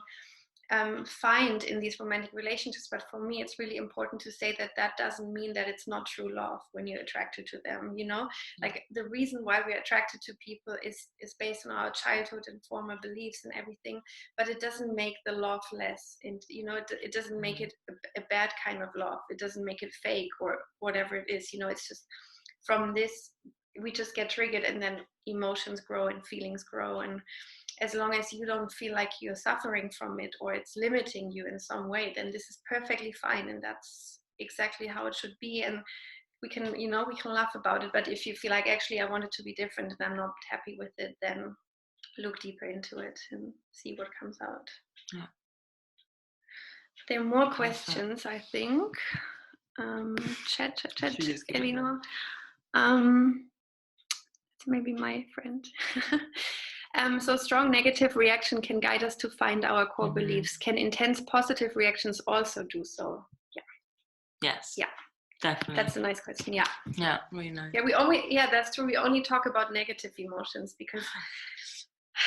find in these romantic relationships. But for me, it's really important to say that doesn't mean that it's not true love when you're attracted to them. Like the reason why we're attracted to people is based on our childhood and former beliefs and everything, but it doesn't make the love less, and it doesn't make it a bad kind of love. It doesn't make it fake or whatever it is. It's just from this we just get triggered, and then emotions grow and feelings grow, and as long as you don't feel like you're suffering from it or it's limiting you in some way, then this is perfectly fine, and that's exactly how it should be. And we can laugh about it, but if you feel like actually I want it to be different and I'm not happy with it, then look deeper into it and see what comes out. Yeah. There are more questions, I think. Chat, Elina. Maybe my friend. So strong negative reaction can guide us to find our core beliefs. Can intense positive reactions also do so? Yeah. Yes. Yeah. Definitely. That's a nice question. Yeah. Yeah, really nice. Yeah, that's true. We only talk about negative emotions because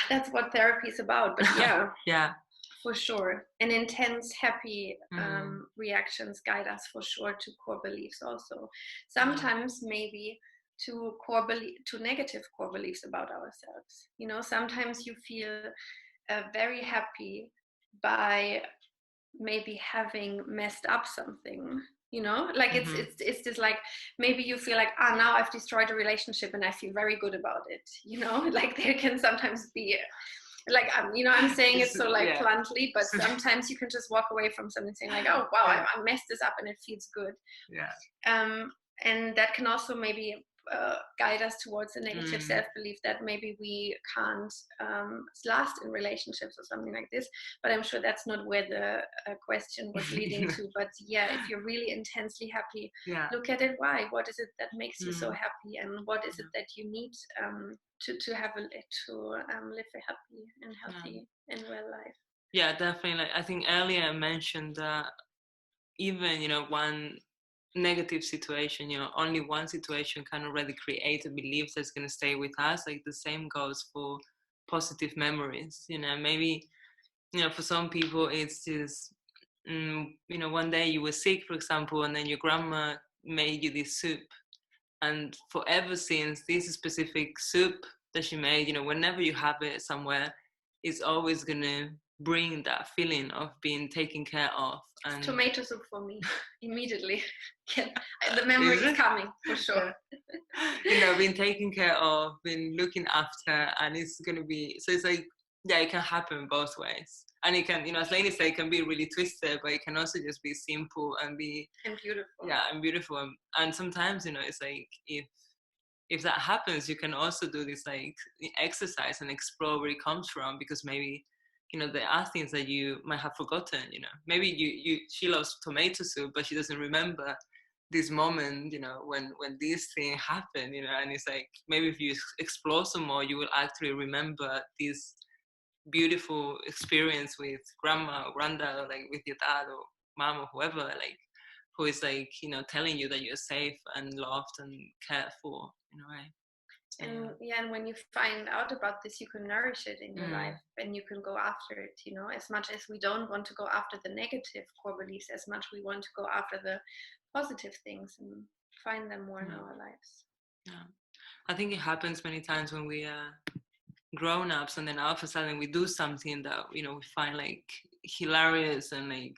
that's what therapy is about. But yeah. Yeah. For sure. And intense happy reactions guide us for sure to core beliefs also. Sometimes maybe to negative core beliefs about ourselves. Sometimes you feel very happy by maybe having messed up something. Like it's just like maybe you feel like now I've destroyed a relationship and I feel very good about it. Like there can sometimes be like I'm saying it so like bluntly, but sometimes you can just walk away from something saying like, oh wow, I messed this up and it feels good. And that can also maybe guide us towards a negative self-belief that maybe we can't last in relationships or something like this. But I'm sure that's not where the question was leading to. But yeah, if you're really intensely happy, look at it. Why? What is it that makes you so happy, and what is it that you need to live a happy and healthy and well life? Yeah, definitely. Like I think earlier I mentioned that even one negative situation, only one situation can already create a belief that's going to stay with us. Like the same goes for positive memories. You know, maybe, you know, for some people it's just, you know, one day you were sick, for example, and then your grandma made you this soup, and forever since, this specific soup that she made, you know, whenever you have it somewhere, it's always gonna bring that feeling of being taken care of. And tomato soup for me immediately. The memory is coming for sure. You know, being taken care of, being looking after, and it's gonna be, so it's like, yeah, it can happen both ways. And it can, you know, as Leni said, it can be really twisted, but it can also just be simple and be beautiful. Yeah, and beautiful. And sometimes, you know, it's like, if that happens, you can also do this like exercise and explore where it comes from, because maybe, you know, there are things that you might have forgotten. You know, maybe she loves tomato soup, but she doesn't remember this moment, you know, when this thing happened, you know. And it's like, maybe if you explore some more, you will actually remember this beautiful experience with grandma or granddad, or like with your dad or mom or whoever, like, who is like, you know, telling you that you're safe and loved and cared for in a way. So, and when you find out about this, you can nourish it in your life, and you can go after it, you know, as much as we don't want to go after the negative core beliefs, as much we want to go after the positive things and find them more in our lives. Yeah, I think it happens many times when we are grown-ups, and then all of a sudden we do something that, you know, we find like hilarious and like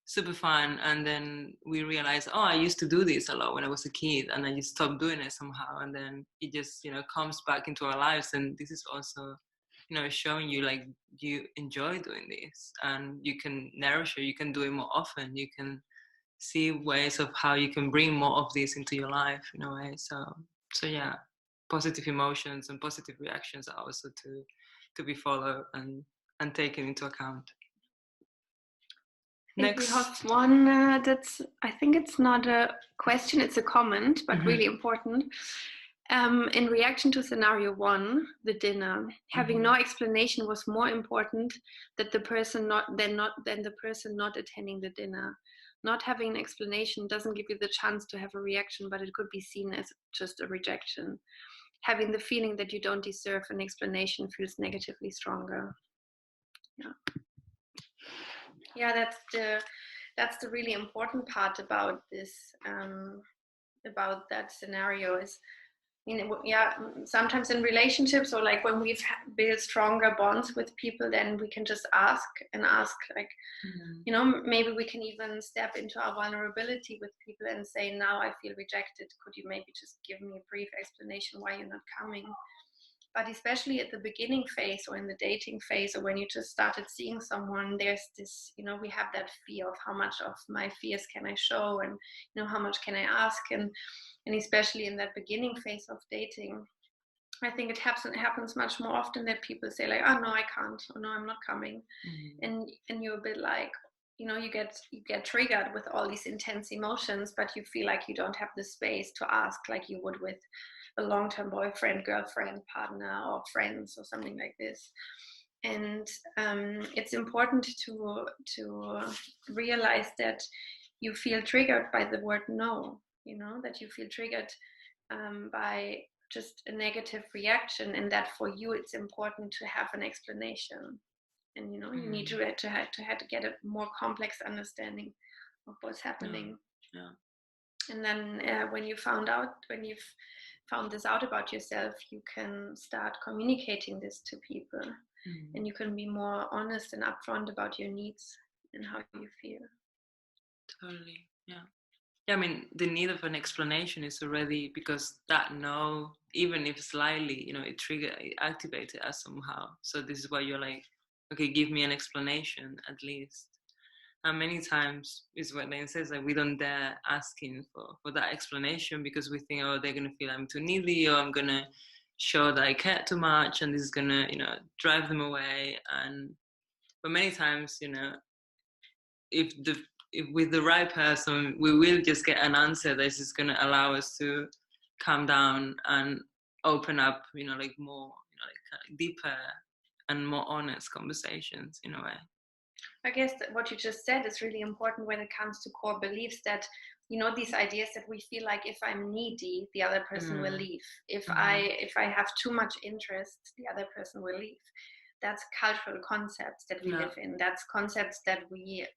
super fun, and then we realize, oh, I used to do this a lot when I was a kid, and I just stopped doing it somehow, and then it just, you know, comes back into our lives. And this is also, you know, showing you like you enjoy doing this, and you can nourish it, you can do it more often, you can see ways of how you can bring more of this into your life in a way. So yeah, positive emotions and positive reactions are also to be followed and taken into account. We have one that's, I think it's not a question, it's a comment, but really important. In reaction to scenario 1, the dinner, having no explanation was more important than the person not attending the dinner. Not having an explanation doesn't give you the chance to have a reaction, but it could be seen as just a rejection. Having the feeling that you don't deserve an explanation feels negatively stronger. Yeah, that's the really important part about this, about that scenario is, you know, yeah, sometimes in relationships, or like when we've built stronger bonds with people, then we can just ask like, you know, maybe we can even step into our vulnerability with people and say, now I feel rejected, could you maybe just give me a brief explanation why you're not coming? But especially at the beginning phase, or in the dating phase, or when you just started seeing someone, there's this, you know, we have that fear of how much of my fears can I show, and, you know, how much can I ask, and especially in that beginning phase of dating, I think it happens much more often that people say like, oh no, I can't, or no, I'm not coming, and you're a bit like, you know, you get triggered with all these intense emotions, but you feel like you don't have the space to ask like you would with a long-term boyfriend, girlfriend, partner, or friends, or something like this. And it's important to realize that you feel triggered by the word no, you know, that you feel triggered by just a negative reaction, and that for you it's important to have an explanation, and, you know, you need to get a more complex understanding of what's happening. And then when you've found this out about yourself, you can start communicating this to people, and you can be more honest and upfront about your needs and how you feel. Totally, yeah. I mean, the need of an explanation is already, because that no, even if slightly, you know, it activated us somehow. So this is why you're like, okay, give me an explanation at least. And many times is what Lane says, like, we don't dare asking for that explanation, because we think, oh, they're gonna feel I'm too needy, or I'm gonna show that I care too much, and this is gonna, you know, drive them away. But many times, you know, if with the right person, we will just get an answer that is just gonna allow us to calm down and open up, you know, like more, you know, like kind of deeper and more honest conversations in a way. I guess that what you just said is really important when it comes to core beliefs, that you know, these ideas that we feel like if I'm needy, the other person will leave. If I have too much interest, the other person will leave. That's cultural concepts that we live in. That's concepts that we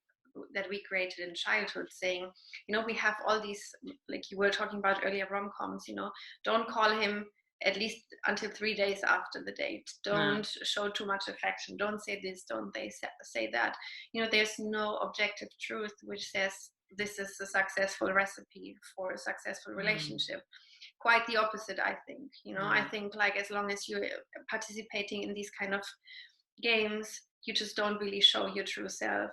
created in childhood, saying, you know, we have all these, like you were talking about earlier, rom-coms, you know, don't call him at least until 3 days after the date. Don't show too much affection. Don't say this, don't they say that. You know, there's no objective truth which says this is a successful recipe for a successful relationship. Quite the opposite, I think. You know, I think like as long as you're participating in these kind of games, you just don't really show your true self.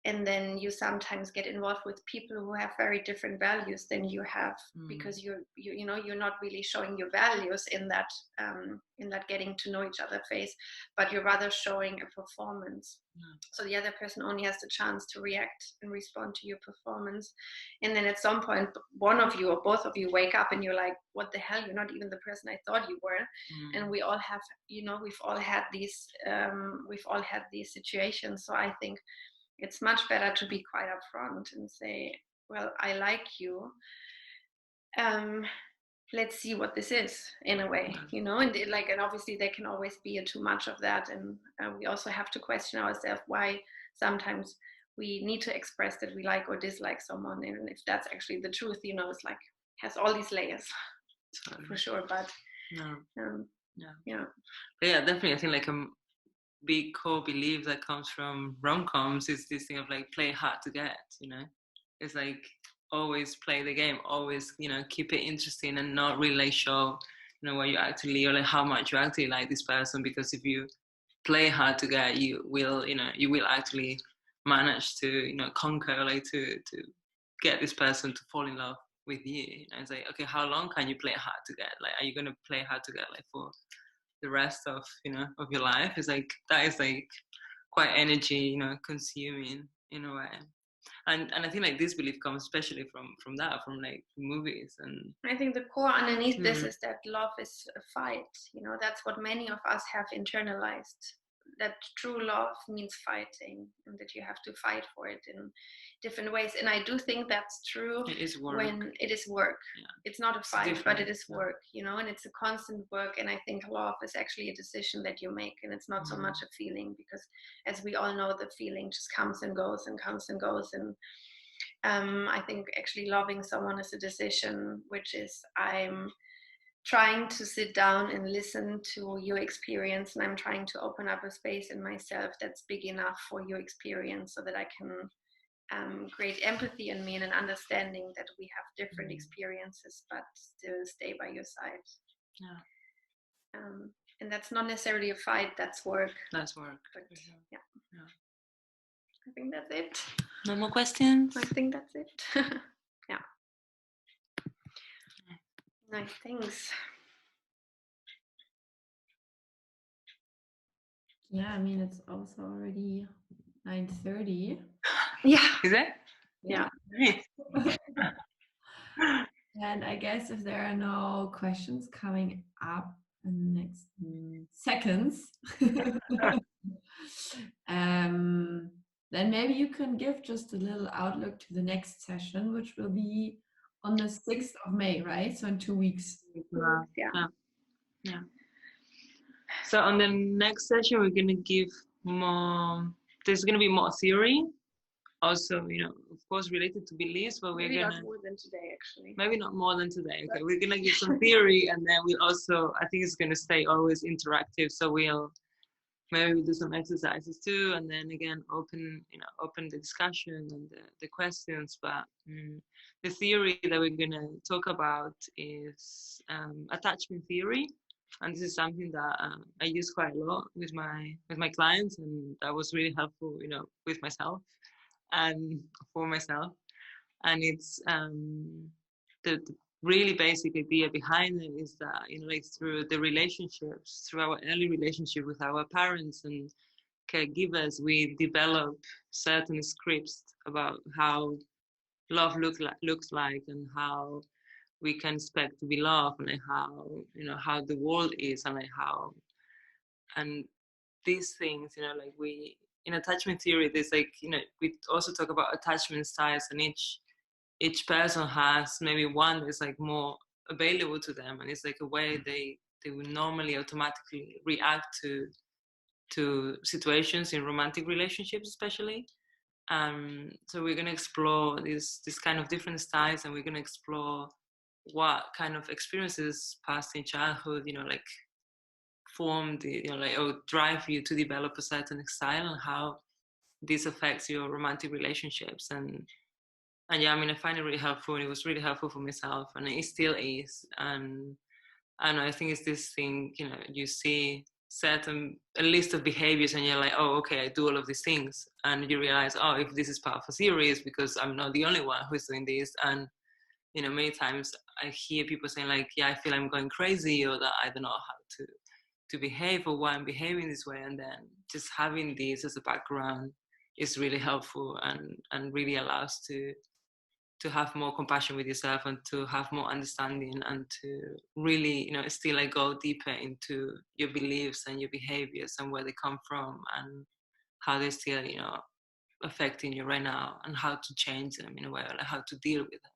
And then you sometimes get involved with people who have very different values than you have, because you know, you're not really showing your values in that getting to know each other phase, but you're rather showing a performance. So the other person only has the chance to react and respond to your performance. And then at some point, one of you or both of you wake up and you're like, what the hell? You're not even the person I thought you were. And we all have, you know, we've all had these situations. So I think it's much better to be quite upfront and say, well, I like you. Let's see what this is, in a way, you know. And and obviously there can always be too much of that, and we also have to question ourselves why sometimes we need to express that we like or dislike someone, and if that's actually the truth, you know, it's like has all these layers for sure. But definitely, I think like a big core belief that comes from rom-coms is this thing of like play hard to get, you know. It's like always play the game, always, you know, keep it interesting and not really like show, you know, what you actually, or like how much you actually like this person, because if you play hard to get, you will actually manage to, you know, conquer, like to get this person to fall in love with you. And it's like, okay, how long can you play hard to get? Like, are you going to play hard to get like for the rest of, you know, of your life? It's like, that is like quite energy, you know, consuming in a way. And I think like this belief comes especially from like movies. And I think the core underneath this is that love is a fight. You know, that's what many of us have internalized. That true love means fighting, and that you have to fight for it in different ways. And I do think that's true. It is work. When it is work. It's not a fight, but it is work, you know, and it's a constant work. And I think love is actually a decision that you make, and it's not so much a feeling, because as we all know, the feeling just comes and goes and comes and goes. And I think actually loving someone is a decision, which is I'm trying to sit down and listen to your experience, and I'm trying to open up a space in myself that's big enough for your experience, so that I can create empathy in me and an understanding that we have different experiences, but still stay by your side. And that's not necessarily a fight, that's work. That's work. But, I think that's it. No more questions? I think that's it. Yeah. Nice, thanks. Yeah, I mean, it's also already 9:30. Yeah. Is it? Yeah. Nice. And I guess if there are no questions coming up in the next seconds, then maybe you can give just a little outlook to the next session, which will be on the 6th of May, right? So in 2 weeks. Yeah. So on the next session, we're going to give more, there's going to be more theory. Also, you know, of course, related to beliefs, but we're going to... not more than today, actually. Maybe not more than today. Okay, we're going to give some theory, and then we'll also, I think it's going to stay always interactive. So we'll do some exercises too, and then again, open the discussion and the questions. But the theory that we're going to talk about is attachment theory. And this is something that I use quite a lot with my clients, and that was really helpful, you know, with myself and for myself. And it's the really basic idea behind it is that, you know, like through the relationships, through our early relationship with our parents and caregivers, we develop certain scripts about how love looks like, and how we can expect to be loved, and like how, you know, how the world is, and like how, and these things, you know, like we, in attachment theory, there's like, you know, we also talk about attachment styles, and each each person has maybe one that's like more available to them, and it's like a way they would normally automatically react to situations in romantic relationships, especially. So we're going to explore this kind of different styles, and we're going to explore what kind of experiences past in childhood, like form like, or drive you to develop a certain style, and how this affects your romantic relationships. And yeah, I mean, I find it really helpful, and it was really helpful for myself, and it still is. And I don't know, I think it's this thing, you see a list of behaviors, and you're like, oh, okay, I do all of these things, and you realize, oh, if this is part of a series, because I'm not the only one who's doing this. And many times I hear people saying like, yeah, I feel I'm going crazy, or that I don't know how to behave, or why I'm behaving this way. And then just having this as a background is really helpful, and really allows to have more compassion with yourself, and to have more understanding, and to really, still like go deeper into your beliefs and your behaviors, and where they come from, and how they're still, affecting you right now, and how to change them in a way, or like how to deal with them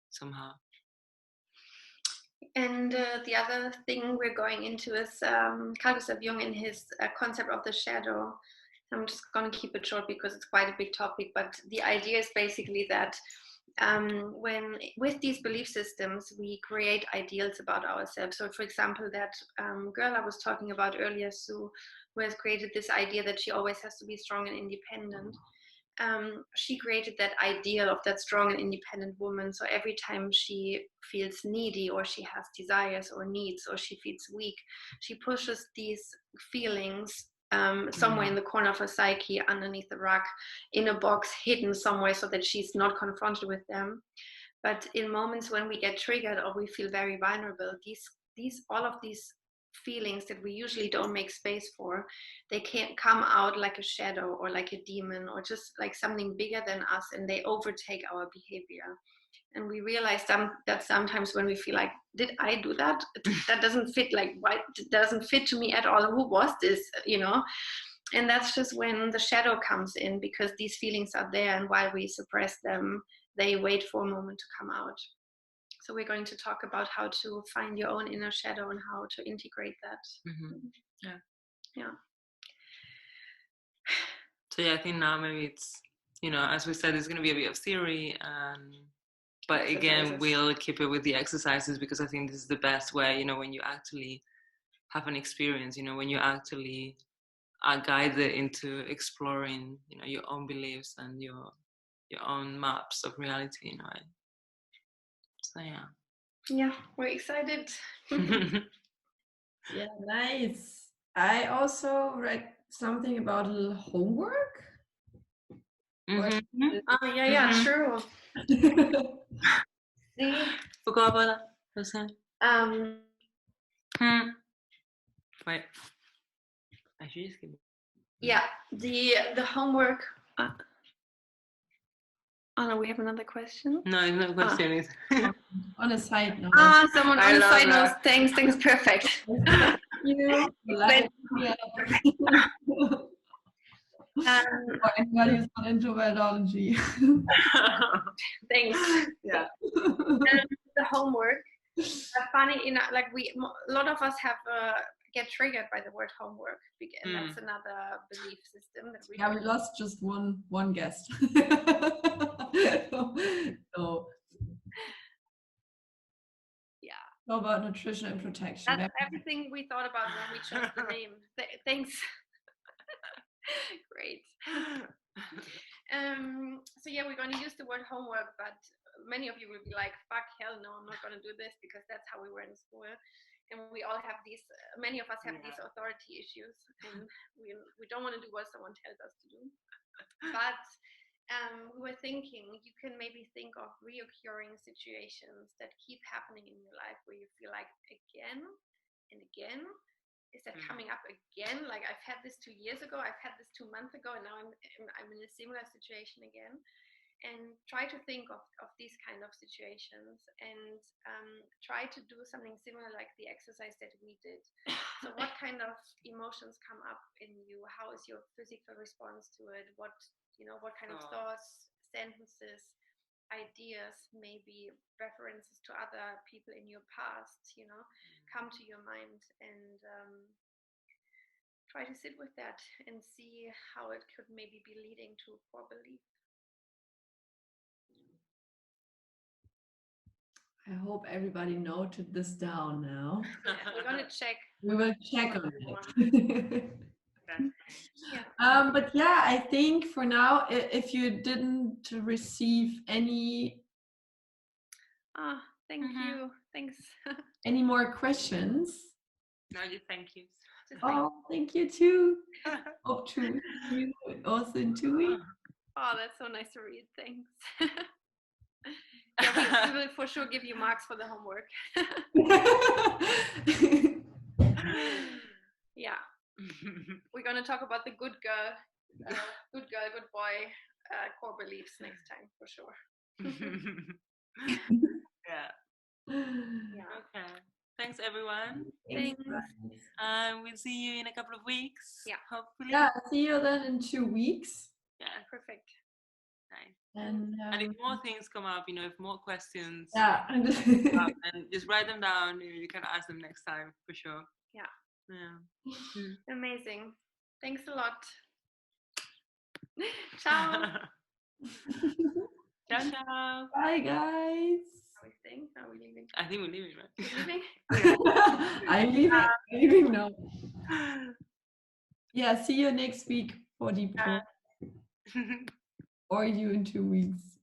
somehow. And the other thing we're going into is Carl Gustav Jung in his concept of the shadow. I'm just going to keep it short because it's quite a big topic, but the idea is basically that when with these belief systems, we create ideals about ourselves. So for example, that girl I was talking about earlier, Sue, who has created this idea that she always has to be strong and independent. She created that ideal of that strong and independent woman. So every time she feels needy, or she has desires or needs, or she feels weak, she pushes these feelings somewhere in the corner of her psyche, underneath the rug, in a box, hidden somewhere, so that she's not confronted with them. But in moments when we get triggered, or we feel very vulnerable, all of these feelings that we usually don't make space for, they can't come out like a shadow, or like a demon, or just like something bigger than us, and they overtake our behavior. And we realize that sometimes when we feel like, did I do that? That doesn't fit, like, why it doesn't fit to me at all? Who was this, And that's just when the shadow comes in, because these feelings are there, and while we suppress them, they wait for a moment to come out. So we're going to talk about how to find your own inner shadow, and how to integrate that. Mm-hmm. Yeah. So yeah, I think now maybe it's, as we said, it's going to be a bit of theory, but again, we'll keep it with the exercises, because I think this is the best way, when you actually have an experience, when you actually are guided into exploring, your own beliefs and your own maps of reality, in a way. So yeah. Yeah, we're excited. Yeah, nice. I also read something about a little homework. Mm-hmm. Oh yeah, true. See? Forgot about that. What's that? Wait. I should just give it. Yeah, the homework. Oh no, we have another question. No, it's not a question. On a side note. Someone on the side note. Thanks, perfect. You. For anybody who's not into biology. Thanks. Yeah. The homework. Funny, like a lot of us have get triggered by the word homework, and that's another belief system that we. We lost just one guest. So. Yeah. How about nutrition and protection? That's everything we thought about when we chose the name. Thanks. Great. So yeah, we're going to use the word homework, but many of you will be like, fuck, hell no, I'm not going to do this, because that's how we were in school. And we all have these, many of us have these authority issues, and we don't want to do what someone tells us to do. But we were thinking, you can maybe think of reoccurring situations that keep happening in your life, where you feel like again and again, is that coming up again? Like, I've had this 2 years ago, I've had this 2 months ago, and now I'm in a similar situation again. And try to think of these kind of situations, and try to do something similar like the exercise that we did. So what kind of emotions come up in you? How is your physical response to it? What kind of thoughts, sentences ideas, maybe references to other people in your past, you know, come to your mind, and try to sit with that and see how it could maybe be leading to a core belief. I hope everybody noted this down now. Yeah, we're gonna check. We will check on it. Yeah. But yeah, I think for now, if you didn't receive any Thank you. Thanks. any more questions. No, just thank you. Oh, thank you too. Hope to see you also in 2 weeks. Oh, that's so nice to read. Thanks. Yeah, we will for sure give you marks for the homework. Yeah. We're going to talk about the good girl, good boy core beliefs next time for sure. Yeah. Yeah. Okay. Thanks, everyone. Thanks. We'll see you in a couple of weeks. Yeah. Hopefully. Yeah, see you then in 2 weeks. Yeah. Perfect. Nice. And if more things come up, you know, if more questions yeah, come up, and just write them down. You can ask them next time for sure. Yeah. Yeah. Amazing. Thanks a lot. Ciao. Ciao, ciao. Bye, guys. Are we staying? Are we leaving? I think we're leaving, right? We're leaving? I'm leaving now. Yeah, see you next week for Deep Talk. Or you in 2 weeks.